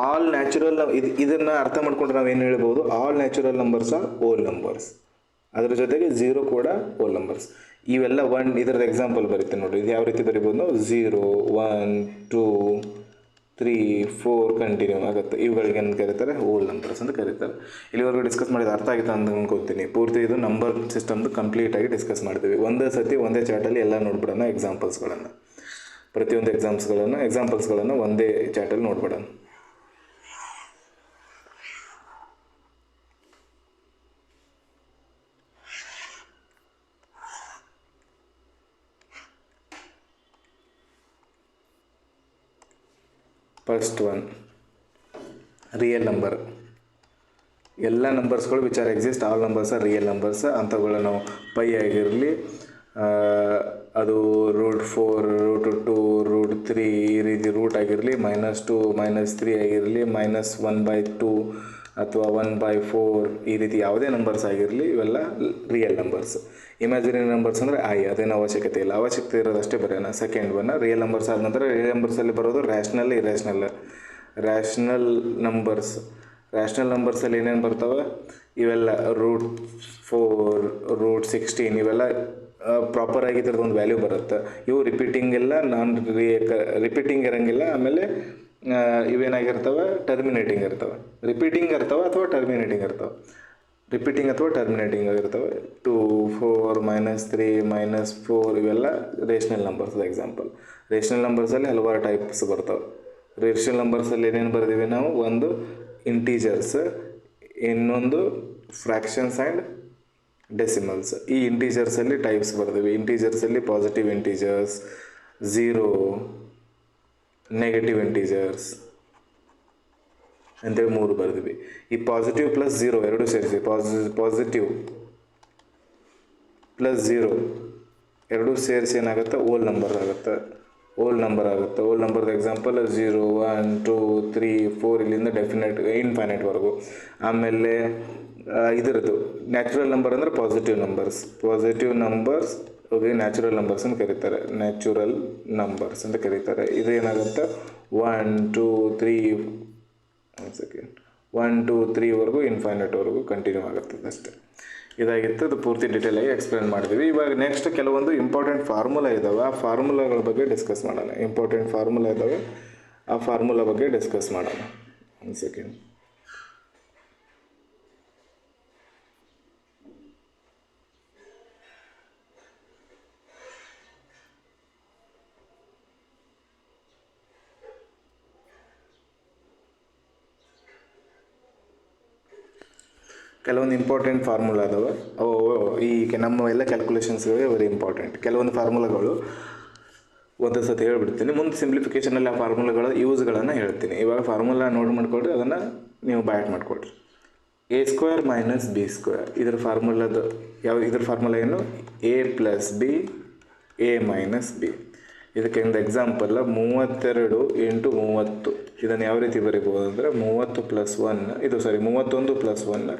ಆಲ್ ನ್ಯಾಚುರಲ್, ಇದನ್ನು ಅರ್ಥ ಮಾಡ್ಕೊಂಡ್ರೆ ನಾವು ಏನು ಹೇಳ್ಬೋದು, all natural numbers are whole numbers. ಅದ್ರ ಜೊತೆಗೆ 0 ಕೂಡ ಓಲ್ ನಂಬರ್ಸ್. ಇವೆಲ್ಲ ಇದರದ ಎಕ್ಸಾಂಪಲ್ ಬರುತ್ತೆ ನೋಡಿ. ಇದು ಯಾವ ರೀತಿ ಬರಿಬೋದು ನಾವು, 0, 1, 2, 3, 4 ಕಂಟಿನ್ಯೂ ಆಗುತ್ತೆ. ಇವುಗಳಿಗೆ ಏನು ಕರೀತಾರೆ, ಓಲ್ ನಂಬರ್ಸ್ ಅಂತ ಕರೀತಾರೆ. ಇಲ್ಲಿವರೆಗೂ ಡಿಸ್ಕಸ್ ಮಾಡಿದ ಅರ್ಥ ಆಗಿತ್ತು ಅಂತ ಅನ್ಕೋತೀನಿ. ಪೂರ್ತಿ ಇದು ನಂಬರ್ ಸಿಸ್ಟಮ್ದು ಕಂಪ್ಲೀಟಾಗಿ ಡಿಸ್ಕಸ್ ಮಾಡ್ತೀವಿ. ಒಂದೇ ಸತಿ ಒಂದೇ ಚಾರ್ಟಲ್ಲಿ ಎಲ್ಲ ನೋಡ್ಬಿಡೋಣ. ಎಕ್ಸಾಂಪಲ್ಸ್ಗಳನ್ನು, ಪ್ರತಿಯೊಂದು ಎಕ್ಸಾಂಪಲ್ಸ್ಗಳನ್ನು ಒಂದೇ ಚಾರ್ಟಲ್ಲಿ ನೋಡ್ಬಿಡೋಣ. First one real number. ಎಲ್ಲ ನಂಬರ್ಸ್ಗಳು which are exist, all numbers are real numbers. ಅಂಥವುಗಳ ನಾವು ಪೈ ಆಗಿರಲಿ, ಅದು √4, √2, √3 ಈ ರೀತಿ ರೂಟ್ ಆಗಿರಲಿ, -2, -3 ಆಗಿರಲಿ, -1/2 ಅಥವಾ 1/4 ಈ ರೀತಿ ಯಾವುದೇ ನಂಬರ್ಸ್ ಆಗಿರಲಿ, ಇವೆಲ್ಲ ರಿಯಲ್ ನಂಬರ್ಸ್. ಇಮ್ಯಾಜಿನರಿ ನಂಬರ್ಸ್ ಅಂದರೆ ಅದೇನು ಅವಶ್ಯಕತೆ ಇಲ್ಲ. ಅವಶ್ಯಕತೆ ಇರೋದಷ್ಟೇ ಬರೋಣ. ಸೆಕೆಂಡ್ ಒನ್ ರಿಯಲ್ ನಂಬರ್ಸ್ ಆದ ನಂತರ ರಿಯಲ್ ನಂಬರ್ಸಲ್ಲಿ ಬರೋದು ರ್ಯಾಷನಲ್, ಇರ್ಯಾಷನಲ್. ರ್ಯಾಷನಲ್ ನಂಬರ್ಸಲ್ಲಿ ಏನೇನು ಬರ್ತವೆ, ಇವೆಲ್ಲ √4, √16 ಇವೆಲ್ಲ ಪ್ರಾಪರ್ ಆಗಿ ಇದ್ರದ್ದು ಒಂದು ವ್ಯಾಲ್ಯೂ ಬರುತ್ತೆ. ಇವು ರಿಪೀಟಿಂಗ್ ಇಲ್ಲ, ರಿಪೀಟಿಂಗ್ ಇರೋಂಗಿಲ್ಲ. ಆಮೇಲೆ ಇವೇನಾಗಿರ್ತವೆ, ಟರ್ಮಿನೇಟಿಂಗ್ ಇರ್ತವೆ. ರಿಪೀಟಿಂಗ್ ಇರ್ತವೆ ಅಥವಾ ಟರ್ಮಿನೇಟಿಂಗ್ ಇರ್ತವೆ. 2, 4, -3, -4 ಇವೆಲ್ಲ ರೇಷನಲ್ ನಂಬರ್ಸ್ ಎಕ್ಸಾಂಪಲ್. ರೇಷನಲ್ ನಂಬರ್ಸಲ್ಲಿ ಹಲವಾರು ಟೈಪ್ಸ್ ಬರ್ತವೆ. ರೇಷನಲ್ ನಂಬರ್ಸಲ್ಲಿ ಏನೇನು ಬರ್ತೀವಿ ನಾವು, ಒಂದು ಇಂಟೀಜರ್ಸ್, ಇನ್ನೊಂದು ಫ್ರ್ಯಾಕ್ಷನ್ಸ್ ಆ್ಯಂಡ್ ಡೆಸಿಮಲ್ಸ್. ಈ ಇಂಟೀಜರ್ಸಲ್ಲಿ ಟೈಪ್ಸ್ ಬರ್ತೀವಿ. ಇಂಟೀಜರ್ಸಲ್ಲಿ ಪಾಸಿಟಿವ್ ಇಂಟೀಜರ್ಸ್, 0, ನೆಗೆಟಿವ್ ಇಂಟೀಜರ್ಸ್ ಅಂತೇಳಿ 3 ಬರ್ತೀವಿ. ಈ ಪಾಸಿಟಿವ್ ಪ್ಲಸ್ 0 ಎರಡೂ ಸೇರಿಸಿ, ಪಾಸಿಟಿವ್ ಪ್ಲಸ್ 0 ಎರಡೂ ಸೇರಿಸಿ ಏನಾಗುತ್ತೆ, ಓಲ್ ನಂಬರ್ ಆಗುತ್ತೆ. ಓಲ್ ನಂಬರ್ದು ಎಕ್ಸಾಂಪಲ್ 0, 1, 2, 3, 4 ಇಲ್ಲಿಂದ ಇನ್ಫೈನೈಟ್ವರೆಗೂ. ಆಮೇಲೆ ಇದರದ್ದು ನ್ಯಾಚುರಲ್ ನಂಬರ್ ಅಂದರೆ ಪಾಸಿಟಿವ್ ನಂಬರ್ಸ್ ಹೋಗಿ ನ್ಯಾಚುರಲ್ ನಂಬರ್ಸ್ ಅಂತ ಕರೀತಾರೆ. ಇದು ಏನಾಗುತ್ತೆ 1, 2, 3ವರೆಗೂ ಇನ್ಫೈನೈಟ್ವರೆಗೂ ಕಂಟಿನ್ಯೂ ಆಗುತ್ತದೆ ಅಷ್ಟೇ. ಇದಾಗಿತ್ತು. ಅದು ಪೂರ್ತಿ ಡೀಟೇಲಾಗಿ ಎಕ್ಸ್ಪ್ಲೇನ್ ಮಾಡಿದ್ವಿ. ಇವಾಗ ನೆಕ್ಸ್ಟ್ ಕೆಲವೊಂದು ಇಂಪಾರ್ಟೆಂಟ್ ಫಾರ್ಮುಲಾ ಇದ್ದಾವೆ. ಆ ಫಾರ್ಮುಲಾಗಳ ಬಗ್ಗೆ ಡಿಸ್ಕಸ್ ಮಾಡೋಣ. ಆ ಫಾರ್ಮುಲಾ ಬಗ್ಗೆ ಡಿಸ್ಕಸ್ ಮಾಡೋಣ. ಒಂದು ಸೆಕೆಂಡ್. ಕೆಲವೊಂದು ಇಂಪಾರ್ಟೆಂಟ್ ಫಾರ್ಮುಲಾ ಅದಾವೆ, ಅವು ಈಗ ನಮ್ಮ ಎಲ್ಲ ಕ್ಯಾಲ್ಕುಲೇಷನ್ಸ್ಗಳಿಗೆ ವೆರಿ ಇಂಪಾರ್ಟೆಂಟ್. ಕೆಲವೊಂದು ಫಾರ್ಮುಲಾಗಳು ಒಂದು ಸತಿ ಹೇಳ್ಬಿಡ್ತೀನಿ, ಮುಂದೆ ಸಿಂಪ್ಲಿಫಿಕೇಷನಲ್ಲಿ ಆ ಫಾರ್ಮುಲಾಗಳ ಯೂಸ್ಗಳನ್ನು ಹೇಳ್ತೀನಿ. ಇವಾಗ ಫಾರ್ಮುಲಾ ನೋಟ್ ಮಾಡ್ಕೊಳ್ರಿ, ಅದನ್ನು ನೀವು ಬ್ಯಾಟ್ ಮಾಡಿಕೊಡ್ರಿ. A square minus B square, ಇದ್ರ ಫಾರ್ಮುಲಾದ ಇದ್ರ ಫಾರ್ಮುಲಾ ಏನು? A plus B A minus B. ಇದಕ್ಕೆ ಒಂದು ಎಕ್ಸಾಂಪಲ್ 32 ಇಂಟು 30. ಇದನ್ನು ಯಾವ ರೀತಿ ಬರೀಬೋದು ಅಂದರೆ 30 ಪ್ಲಸ್ 1 31 ಪ್ಲಸ್ 1,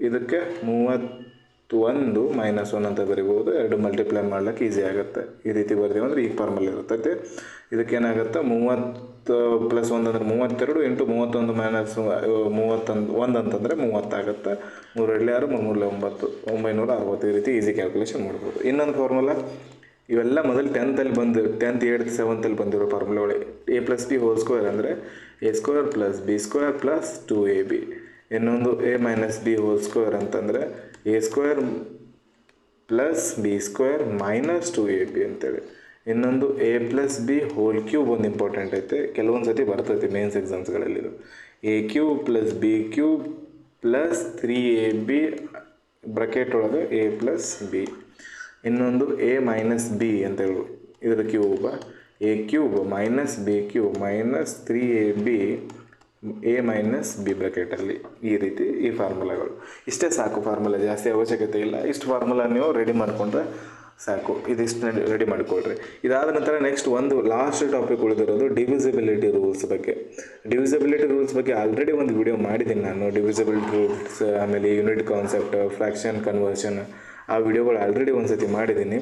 ಇದಕ್ಕೆ 31 ಮೈನಸ್ 1 ಅಂತ ಬರಿಬೋದು. 2 ಮಲ್ಟಿಪ್ಲೈ ಮಾಡ್ಲಿಕ್ಕೆ ಈಸಿ ಆಗುತ್ತೆ. ಈ ರೀತಿ ಬರ್ತೀವಿ ಅಂದರೆ ಈ ಫಾರ್ಮುಲಾ ಇರ್ತೈತೆ. ಇದಕ್ಕೇನಾಗುತ್ತೆ 30 ಪ್ಲಸ್ 1 ಅಂದರೆ 32 ಇಂಟು 31 ಮೈನಸ್ 1 ಅಂತಂದರೆ 30 ಆಗುತ್ತೆ. 3 2 6 3 3 9 960. ಈ ರೀತಿ ಈಸಿ ಕ್ಯಾಲ್ಕುಲೇಷನ್ ಮಾಡ್ಬೋದು. ಇನ್ನೊಂದು ಫಾರ್ಮುಲಾ, ಇವೆಲ್ಲ ಮೊದಲು 10th 8th 7th ಬಂದಿರೋ ಫಾರ್ಮುಲಾಗಳು. A plus b whole square ಅಂದರೆ a square plus b square plus 2ab. ಇನ್ನೊಂದು a minus b whole square ಅಂತಂದರೆ a square plus b square minus 2ab ಅಂತೇಳಿ. ಇನ್ನೊಂದು a plus b whole cube ಒಂದು important ಐತೆ, ಕೆಲವೊಂದು ಸತಿ ಬರ್ತೈತೆ ಮೇನ್ಸ್ ಎಕ್ಸಾಮ್ಸ್ಗಳಲ್ಲಿ. A cube plus b cube plus 3ab bracket ಒಳಗೆ ಎ ಪ್ಲಸ್ ಬಿ. ಇನ್ನೊಂದು ಎ ಮೈನಸ್ ಬಿ ಅಂತ ಹೇಳಿ, ಇದರ cube a cube minus B cube minus 3ab a minus b ಬ್ರಕೆಟಲ್ಲಿ. ಈ ರೀತಿ ಈ ಫಾರ್ಮುಲಾಗಳು. ಇಷ್ಟೇ ಸಾಕು ಫಾರ್ಮುಲಾ, ಜಾಸ್ತಿ ಅವಶ್ಯಕತೆ ಇಲ್ಲ. ಇಷ್ಟು ಫಾರ್ಮುಲಾ ನೀವು ರೆಡಿ ಮಾಡಿಕೊಂಡ್ರೆ ಸಾಕು. ಇದಿಷ್ಟು ರೆಡಿ ಮಾಡಿಕೊಳ್ರಿ. ಇದಾದ ನಂತರ ನೆಕ್ಸ್ಟ್ ಒಂದು ಲಾಸ್ಟ್ ಟಾಪಿಕ್ ಉಳಿದಿರೋದು ಡಿವಿಸಿಬಿಲಿಟಿ ರೂಲ್ಸ್ ಬಗ್ಗೆ. ಡಿವಿಸಿಬಿಲಿಟಿ ರೂಲ್ಸ್ ಬಗ್ಗೆ ಆಲ್ರೆಡಿ ಒಂದು ವಿಡಿಯೋ ಮಾಡಿದ್ದೀನಿ ನಾನು. ಡಿವಿಸಿಬಿಲಿಟಿ ರೂಲ್ಸ್, ಆಮೇಲೆ ಯೂನಿಟ್ ಕಾನ್ಸೆಪ್ಟ್, ಫ್ರ್ಯಾಕ್ಷನ್ ಕನ್ವರ್ಷನ್, ಆ ವಿಡಿಯೋಗಳು ಆಲ್ರೆಡಿ ಒಂದು ಸತಿ ಮಾಡಿದ್ದೀನಿ.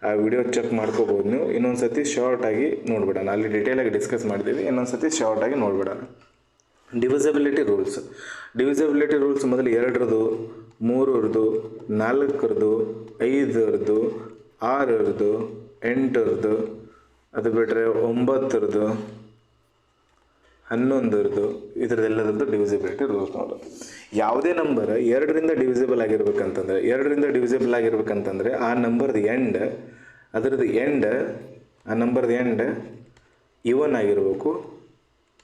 ಆ ವಿಡಿಯೋ ಚೆಕ್ ಮಾಡ್ಕೋಬೋದು ನೀವು. ಇನ್ನೊಂದು ಸತಿ ಶಾರ್ಟಾಗಿ ನೋಡ್ಬಿಡೋಣ. ಅಲ್ಲಿ ಡೀಟೇಲಾಗಿ ಡಿಸ್ಕಸ್ ಮಾಡಿದ್ದೀವಿ, ಇನ್ನೊಂದು ಸತಿ ಶಾರ್ಟಾಗಿ ನೋಡ್ಬಿಡೋಣ. ಡಿವಿಸಿಬಿಲಿಟಿ ರೂಲ್ಸ್ ಮೊದಲು 2ರದು, 3ರದು, 4ರದು, 5ರದು, 6ರದು, 8ರದು, ಅದು ಬಿಟ್ಟರೆ 9ರದು, 11ರದು, ಇದರದೆಲ್ಲದರದ್ದು ಡಿವಿಸಿಬಿಲಿಟಿ ರೂಲ್ಸ್ ನೋಡೋದು. ಯಾವುದೇ ನಂಬರ್ 2ರಿಂದ ಡಿವಿಸಿಬಲ್ ಆಗಿರ್ಬೇಕಂತಂದರೆ ಆ ನಂಬರ್ದು ಎಂಡ್, ಆ ನಂಬರ್ದು ಎಂಡ್ ಇವನ್ ಆಗಿರಬೇಕು.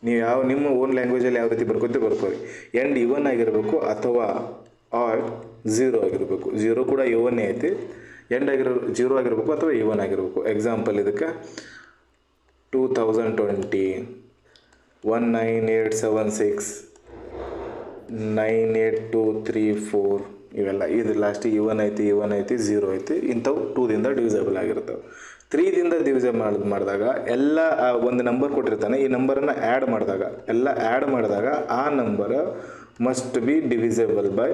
ನೀವು ನಿಮ್ಮ ಓನ್ ಲ್ಯಾಂಗ್ವೇಜಲ್ಲಿ ಯಾವ ರೀತಿ ಬರ್ಕೋರಿ. ಎಂಡ್ ಇವನ್ ಆಗಿರಬೇಕು ಅಥವಾ ಆರ್ 0 ಆಗಿರಬೇಕು. 0 ಕೂಡ ಇವನ್ನೇ ಐತಿ. ಎಂಡ್ 0 ಆಗಿರಬೇಕು ಅಥವಾ ಇವನ್ ಆಗಿರಬೇಕು. ಎಕ್ಸಾಂಪಲ್ ಇದಕ್ಕೆ 2020 19876 98234 ಇವೆಲ್ಲ ಇದು ಲಾಸ್ಟಿಗೆ ಇವನ್ ಐತಿ 0 ಐತಿ. ಇಂಥವು 2ದಿಂದ ಡಿವಿಸಬಲ್ ಆಗಿರ್ತವೆ. 3ದಿಂದ ಡಿವಿಸಬಲ್ ಮಾಡಿದಾಗ ಎಲ್ಲ ಒಂದು ನಂಬರ್ ಕೊಟ್ಟಿರ್ತಾನೆ, ಈ ನಂಬರನ್ನು ಆ್ಯಡ್ ಮಾಡಿದಾಗ ಆ number must be divisible by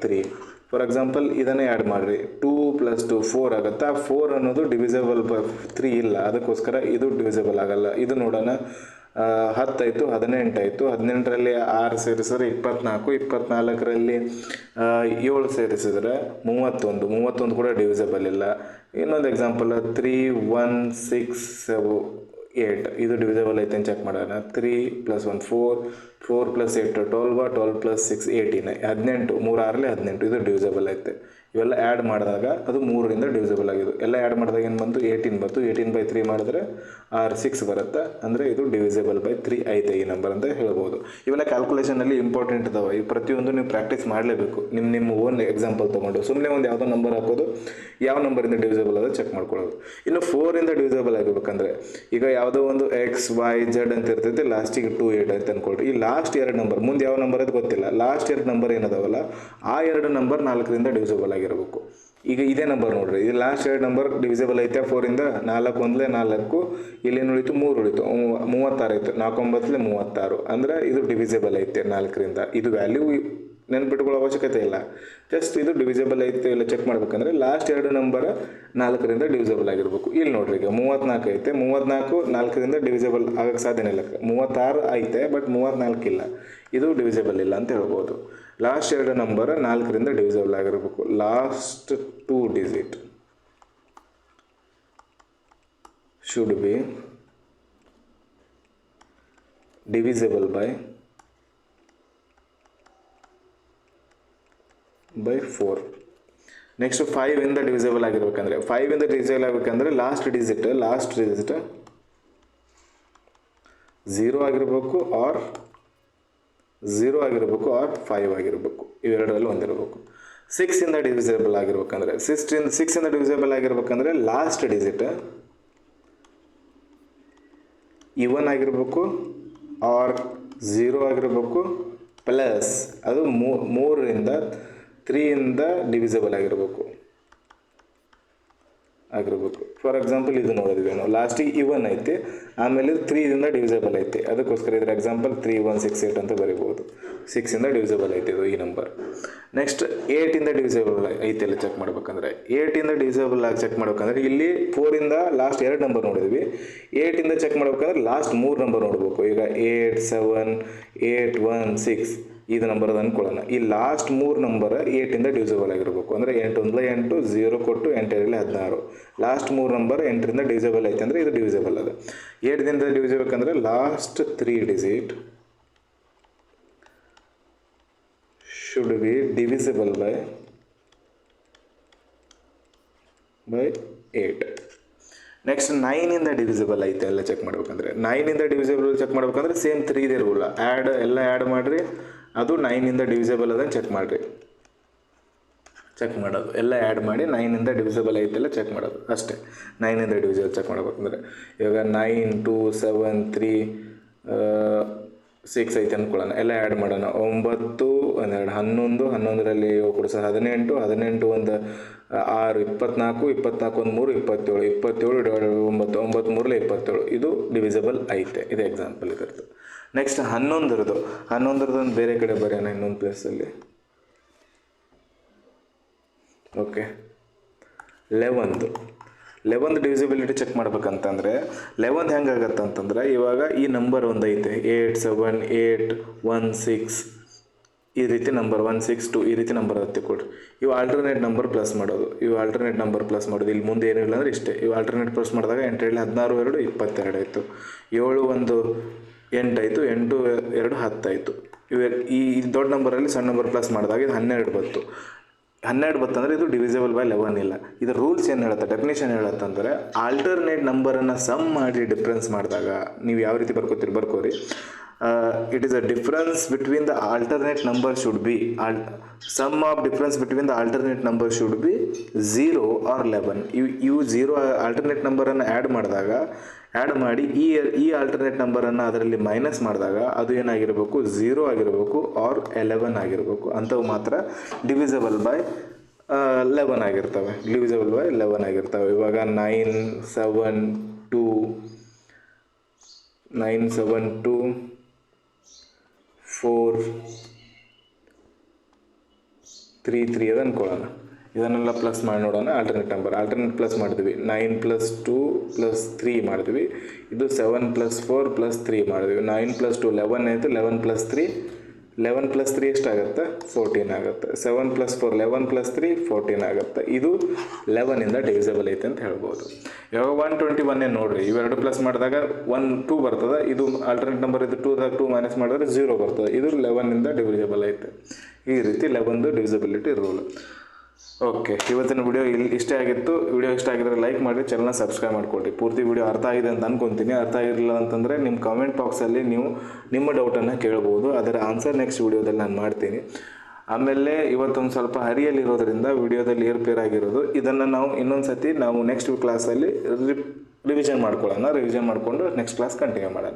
3. For example ಇದನ್ನೇ ಆ್ಯಡ್ ಮಾಡಿರಿ, 2 + 2 4 ಆಗುತ್ತೆ. ಆ 4 ಅನ್ನೋದು ಡಿವಿಸಬಲ್ ಬೈ 3 ಇಲ್ಲ, ಅದಕ್ಕೋಸ್ಕರ ಇದು ಡಿವಿಸಬಲ್ ಆಗಲ್ಲ. ಇದು ನೋಡೋಣ, 10 ಆಯಿತು, 18 ಆಯಿತು, 18ರಲ್ಲಿ 6 ಸೇರಿಸಿದ್ರೆ 24, 24ರಲ್ಲಿ 7 ಸೇರಿಸಿದ್ರೆ 31 ಕೂಡ ಡಿವಿಸಬಲ್ ಇಲ್ಲ. ಇನ್ನೊಂದು ಎಕ್ಸಾಂಪಲ್ 3 1 6 7 8, ಇದು ಡಿವಿಸಬಲ್ ಐತೆ ಅಂತ ಚೆಕ್ ಮಾಡೋಣ. 3 + 1 4 4 + 8 12 12 + 6 18 18 3 6ರಲ್ಲಿ 18, ಇದು ಡಿವಿಸಬಲ್ ಐತೆ. ಇವೆಲ್ಲ ಆ್ಯಡ್ ಮಾಡಿದಾಗ ಅದು 3ರಿಂದ ಡಿವಿಸಬಲ್ ಆಗಿದೆ. ಎಲ್ಲ ಆ್ಯಡ್ ಮಾಡಿದಾಗ ಏನು ಬಂತು? 18 ಬಂತು. 18/3 ಮಾಡಿದ್ರೆ 6 ಬರುತ್ತೆ. ಅಂದರೆ ಇದು ಡಿವಿಸಬಲ್ ಬೈ 3 ಐತೆ ಈ ನಂಬರ್ ಅಂತ ಹೇಳ್ಬೋದು. ಇವೆಲ್ಲ ಕ್ಯಾಲ್ಕುಲೇಷನಲ್ಲಿ ಇಂಪಾರ್ಟೆಂಟ್ ಇದಾವೆ. ಈ ಪ್ರತಿಯೊಂದು ನೀವು ಪ್ರಾಕ್ಟೀಸ್ ಮಾಡಲೇಬೇಕು. ನಿಮ್ಮ ಓನ್ ಎಕ್ಸಾಂಪಲ್ ತೊಗೊಂಡು ಸುಮ್ಮನೆ ಒಂದು ಯಾವುದೋ ನಂಬರ್ ಹಾಕೋದು, ಯಾವ ನಂಬರಿಂದ ಡಿವಿಸಬಲ್ ಅದು ಚೆಕ್ ಮಾಡ್ಕೊಳ್ಳೋದು. ಇನ್ನು 4ರಿಂದ ಡಿವಿಸಬಲ್ ಆಗಿರ್ಬೇಕಂದ್ರೆ ಈಗ ಯಾವುದೋ ಒಂದು X Y Z ಅಂತ ಇರ್ತೈತೆ, ಲಾಸ್ಟಿಗೆ 2 8 ಅಂತ ಅಂದ್ಕೊಳ್ರಿ. ಈ ಲಾಸ್ಟ್ 2 ನಂಬರ್, ಮುಂದೆ ಯಾವ ನಂಬರ್ ಅದು ಗೊತ್ತಿಲ್ಲ, ಲಾಸ್ಟ್ 2 ನಂಬರ್ ಏನದಾವಲ್ಲ ಆ 2 ನಂಬರ್ 4ರಿಂದ ಡಿವಿಸಬಲ್ ಆಗಿರಬೇಕು. ಈಗ ಇದೇ ನಂಬರ್ ನೋಡ್ರಿ, ಇದು ಲಾಸ್ಟ್ 2 ನಂಬರ್ ಡಿವಿಸಬಲ್ ಐತೆ. 4ರಿಂದ 4 1 4, ಇಲ್ಲೇನು ಉಳಿತು? 3 ಉಳಿತು. 36 ಆಯಿತು. 4 9 36, ಅಂದರೆ ಇದು ಡಿವಿಸಬಲ್ ಐತೆ 4ರಿಂದ. ಇದು ವ್ಯಾಲ್ಯೂ ನೆನ್ಪಿಟ್ಕೊಳ್ಳೋ ಅವಶ್ಯಕತೆ ಇಲ್ಲ, ಜಸ್ಟ್ ಇದು ಡಿವಿಸಬಲ್ ಐತೆ ಇಲ್ಲ ಚೆಕ್ ಮಾಡ್ಬೇಕಂದ್ರೆ ಲಾಸ್ಟ್ 2 ನಂಬರ್ 4ರಿಂದ ಡಿವಿಸಬಲ್ ಆಗಿರ್ಬೇಕು. ಇಲ್ಲಿ ನೋಡ್ರಿ, ಈಗ 34 ಐತೆ, 34 4ರಿಂದ ಡಿವಿಸಬಲ್ ಆಗಕ್ಕೆ ಸಾಧ್ಯನೇ ಇಲ್ಲ. 36 ಐತೆ ಬಟ್ 34 ಇಲ್ಲ, ಇದು ಡಿವಿಸಬಲ್ ಇಲ್ಲ ಅಂತ ಹೇಳ್ಬೋದು. ಲಾಸ್ಟ್ 2 ನಂಬರ್ 4ರಿಂದ ಡಿವಿಸಬಲ್ ಆಗಿರಬೇಕು. Last 2 digit should be divisible by 4. Next 5ಇಂದ ಡಿವಿಸಬಲ್ ಆಗಿರ್ಬೇಕಂದ್ರೆ, 5ಇಂದ ಡಿವಿಸಬಲ್ ಆಗಬೇಕಂದ್ರೆ ಲಾಸ್ಟ್ ಡಿಜಿಟ್ 0 ಆಗಿರಬೇಕು ಆರ್ 0 ಆಗಿರಬೇಕು ಆರ್ 5 ಆಗಿರಬೇಕು. ಇವೆರಡರಲ್ಲಿ ಒಂದಿರಬೇಕು. 6ಇಂದ ಡಿವಿಸಿಬಲ್ ಆಗಿರ್ಬೇಕಂದ್ರೆ 6ಇಂದ ಡಿವಿಸಿಬಲ್ ಆಗಿರ್ಬೇಕಂದ್ರೆ ಲಾಸ್ಟ್ ಡಿಜಿಟ್ ಇವನ್ ಆಗಿರಬೇಕು ಆರ್ 0 ಆಗಿರಬೇಕು ಪ್ಲಸ್ ಅದು 3ರಿಂದ 3ಇಂದ ಡಿವಿಸಿಬಲ್ ಆಗಿರಬೇಕು. ಫಾರ್ ಎಕ್ಸಾಂಪಲ್ ಇದು ನೋಡಿದ್ವಿ ನಾವು ಲಾಸ್ಟಿಗೆ ಇವನ್ ಐತಿ, ಆಮೇಲೆ 3ದಿಂದ ಡಿವಿಸಿಬಲ್ ಐತಿ. ಅದಕ್ಕೋಸ್ಕರ ಇದ್ರ ಎಕ್ಸಾಂಪಲ್ 3168 ಅಂತ ಬರಿಬೋದು. 6ಇಂದ ಡಿವಿಸಿಬಲ್ ಐತಿ ಇದು ಈ ನಂಬರ್. ನೆಕ್ಸ್ಟ್ 8ಇಂದ ಡಿವಿಸಿಬಲ್ ಐತಿ ಎಲ್ಲ ಚೆಕ್ ಮಾಡ್ಬೇಕಂದ್ರೆ 8ಇಂದ ಡಿವಿಸಿಬಲ್ ಆಗಿ ಚೆಕ್ ಮಾಡ್ಬೇಕಂದ್ರೆ ಇಲ್ಲಿ 4ಇಂದ ಲಾಸ್ಟ್ 2 ನಂಬರ್ ನೋಡಿದ್ವಿ. 8ಇಂದ ಚೆಕ್ ಮಾಡ್ಬೇಕಂದ್ರೆ ಲಾಸ್ಟ್ 3 ನಂಬರ್ ನೋಡಬೇಕು. ಈಗ 8 7 8 1 6 ಇದು ನಂಬರ್ ಅದು ಅಂದ್ಕೊಳ್ಳೋಣ. ಈ ಲಾಸ್ಟ್ 3 ನಂಬರ್ 8ಇಂದ ಡಿವಿಸಿಬಲ್ ಆಗಿರಬೇಕು. ಅಂದರೆ 8 1 8 0 ಕೊಟ್ಟು 8 16. ಲಾಸ್ಟ್ 3 ನಂಬರ್ 8ರಿಂದ ಡಿವಿಸಿಬಲ್ ಐತೆ ಅಂದರೆ ಇದು ಡಿವಿಸಿಬಲ್ ಅದು. 8ದಿಂದ ಡಿವಿಸಿಬೇಕಂದ್ರೆ last 3 digit should be divisible by 8. Next 9ಇಂದ ಡಿವಿಸಿಬಲ್ ಐತೆ ಎಲ್ಲ ಚೆಕ್ ಮಾಡ್ಬೇಕಂದ್ರೆ 9ಇಂದ ಡಿವಿಸಿಬಲ್ ಚೆಕ್ ಮಾಡ್ಬೇಕಂದ್ರೆ ಸೇಮ್ 3 ರೂಲ್ ಎಲ್ಲ ಆ್ಯಡ್ ಮಾಡಿರಿ, ಅದು 9ಇಂದ ಡಿವಿಸಿಬಲ್ ಅದನ್ನು ಚೆಕ್ ಮಾಡೋದು ಎಲ್ಲ ಆ್ಯಡ್ ಮಾಡಿ 9ಇಂದ ಡಿವಿಸಿಬಲ್ ಐತೆಲ್ಲ ಚೆಕ್ ಮಾಡೋದು ಅಷ್ಟೇ. 9ಇಂದ ಡಿವಿಸಿಬಲ್ ಚೆಕ್ ಮಾಡ್ಬೇಕಂದ್ರೆ ಇವಾಗ 9 2 7 3 6 ಐತೆ ಅಂದ್ಕೊಳ್ಳೋಣ. ಎಲ್ಲ ಆ್ಯಡ್ ಮಾಡೋಣ. 9 12 11 11ರಲ್ಲಿ 18 18 1 6 24 24 1 3 27 27 9 9 3 27 ಇದು ಡಿವಿಸಿಬಲ್ ಐತೆ. ಇದು ಎಕ್ಸಾಂಪಲ್ ಇರುತ್ತೆ. ನೆಕ್ಸ್ಟ್ 11 ಒಂದು ಬೇರೆ ಕಡೆ ಬರೆಯೋಣ ಇನ್ನೊಂದು ಪ್ಲೇಸಲ್ಲಿ. ಓಕೆ 11 ಡಿವಿಸಿಬಿಲಿಟಿ ಚೆಕ್ ಮಾಡ್ಬೇಕಂತಂದರೆ 11 ಹೆಂಗಾಗತ್ತೆ ಅಂತಂದ್ರೆ ಇವಾಗ ಈ ನಂಬರ್ ಒಂದು ಐತೆ 8 7 8 1 6 ಈ ರೀತಿ ನಂಬರ್ 1 6 2 ಈ ರೀತಿ ನಂಬರ್ ಹತ್ತಿ ಕೊಡ್ರಿ. ಇವು ಆಲ್ಟರ್ನೇಟ್ ನಂಬರ್ ಪ್ಲಸ್ ಮಾಡೋದು. ಇಲ್ಲಿ ಮುಂದೆ ಏನಿಲ್ಲ ಅಂದರೆ ಇಷ್ಟೇ. ಇವು ಆಲ್ಟರ್ನೇಟ್ ಪ್ಲಸ್ ಮಾಡಿದಾಗ 8 16 2 22 ಆಯಿತು. 7 1 8 ಆಯಿತು. 8 2 10 ಆಯಿತು. ಈ ದೊಡ್ಡ ನಂಬರಲ್ಲಿ ಸಣ್ಣ ನಂಬರ್ ಪ್ಲಸ್ ಮಾಡಿದಾಗ ಇದು 12 ಬಂತು. 12 ಬರ್ತಂದ್ರೆ ಇದು ಡಿವಿಸಿಬಲ್ ಬೈ 11 ಇಲ್ಲ. ಇದು ರೂಲ್ಸ್ ಏನು ಹೇಳುತ್ತೆ, ಡೆಫಿನೇಷನ್ ಹೇಳುತ್ತಂದರೆ ಆಲ್ಟರ್ನೇಟ್ ನಂಬರನ್ನು ಸಮ್ ಮಾಡಿ ಡಿಫ್ರೆನ್ಸ್ ಮಾಡಿದಾಗ ನೀವು ಯಾವ ರೀತಿ ಬರ್ಕೋರಿ. It is a difference between the alternate number should be sum of difference between the alternate number should be 0 or 11. ಇವು 0 ಆಲ್ಟರ್ನೇಟ್ ನಂಬರನ್ನು ಆ್ಯಡ್ ಮಾಡಿ ಈ ಆಲ್ಟರ್ನೇಟ್ ನಂಬರನ್ನು ಅದರಲ್ಲಿ ಮೈನಸ್ ಮಾಡಿದಾಗ ಅದು ಏನಾಗಿರಬೇಕು 0 ಆಗಿರಬೇಕು ಆರ್ 11 ಆಗಿರಬೇಕು. ಅಂಥವು ಮಾತ್ರ ಡಿವಿಸಿಬಲ್ ಬೈ 11 ಆಗಿರ್ತವೆ. ಇವಾಗ 9 7 2 4 3 3 ಅದು ಅಂದ್ಕೊಳ್ಳೋಣ. ಇದನ್ನೆಲ್ಲ ಪ್ಲಸ್ ಮಾಡಿ ನೋಡೋಣ. ಆಲ್ಟರ್ನೇಟ್ ಪ್ಲಸ್ ಮಾಡಿದ್ವಿ. 9 + 2 + 3 ಮಾಡಿದ್ವಿ. ಇದು 7 + 4 + 3 ಮಾಡಿದ್ವಿ. 9 + 2 11 ಆಯಿತು. 11 + 3 ಎಷ್ಟಾಗುತ್ತೆ 14 ಆಗುತ್ತೆ. 7 + 4 11 + 3 14 ಆಗುತ್ತೆ. ಇದು 11ಇಂದ ಡಿವಿಸಿಬಲ್ ಐತೆ ಅಂತ ಹೇಳ್ಬೋದು. ಇವಾಗ 121 ನೋಡಿರಿ, ಇವೆರಡು ಪ್ಲಸ್ ಮಾಡಿದಾಗ 1 2 ಬರ್ತದೆ. ಇದು ಆಲ್ಟರ್ನೇಟ್ ನಂಬರ್ ಇದು 2ದಾಗ 2 ಮೈನಸ್ ಮಾಡಿದ್ರೆ 0 ಬರ್ತದೆ. ಇದು 11ಇಂದ ಡಿವಿಸಿಬಲ್ ಐತೆ. ಈ ರೀತಿ 11 ಡಿವಿಸಿಬಿಲಿಟಿ ರೂಲ್. ಓಕೆ, ಇವತ್ತಿನ ವಿಡಿಯೋ ಇಷ್ಟೇ ಆಗಿತ್ತು. ವಿಡಿಯೋ ಇಷ್ಟ ಆಗಿದ್ರೆ ಲೈಕ್ ಮಾಡಿ, ಚಾನಲ್ನ ಸಬ್ಸ್ಕ್ರೈಬ್ ಮಾಡ್ಕೊಳ್ಳಿ. ಪೂರ್ತಿ ವಿಡಿಯೋ ಅರ್ಥ ಆಗಿದೆ ಅಂತ ಅನ್ಕೊತೀನಿ. ಅರ್ಥ ಆಗಿರಲಿಲ್ಲ ಅಂತಂದರೆ ನಿಮ್ಮ ಕಾಮೆಂಟ್ ಬಾಕ್ಸಲ್ಲಿ ನೀವು ನಿಮ್ಮ ಡೌಟನ್ನು ಕೇಳ್ಬೋದು. ಅದರ ಆನ್ಸರ್ ನೆಕ್ಸ್ಟ್ ವಿಡಿಯೋದಲ್ಲಿ ನಾನು ಮಾಡ್ತೀನಿ. ಆಮೇಲೆ ಇವತ್ತೊಂದು ಸ್ವಲ್ಪ ಹರಿಯಲ್ಲಿರೋದ್ರಿಂದ ವಿಡಿಯೋದಲ್ಲಿ ಏರ್ಪೇರ್ ಆಗಿರೋದು. ಇದನ್ನು ನಾವು ಇನ್ನೊಂದು ಸತಿ ನಾವು ನೆಕ್ಸ್ಟ್ ಕ್ಲಾಸಲ್ಲಿ ರಿವಿಷನ್ ಮಾಡಿಕೊಂಡು ನೆಕ್ಸ್ಟ್ ಕ್ಲಾಸ್ ಕಂಟಿನ್ಯೂ ಮಾಡೋಣ.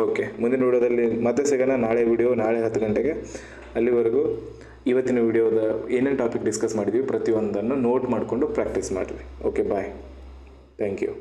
ಓಕೆ, ಮುಂದಿನ ವಿಡಿಯೋದಲ್ಲಿ ಮತ್ತೆ ಸಿಗೋಣ. ನಾಳೆ 10 ಗಂಟೆಗೆ. ಅಲ್ಲಿವರೆಗೂ ಇವತ್ತಿನ ವಿಡಿಯೋದ ಏನೇನು ಟಾಪಿಕ್ ಡಿಸ್ಕಸ್ ಮಾಡಿದ್ವಿ ಪ್ರತಿಯೊಂದನ್ನು ನೋಟ್ ಮಾಡಿಕೊಂಡು ಪ್ರಾಕ್ಟೀಸ್ ಮಾಡಿರಿ. Okay, bye. Thank you.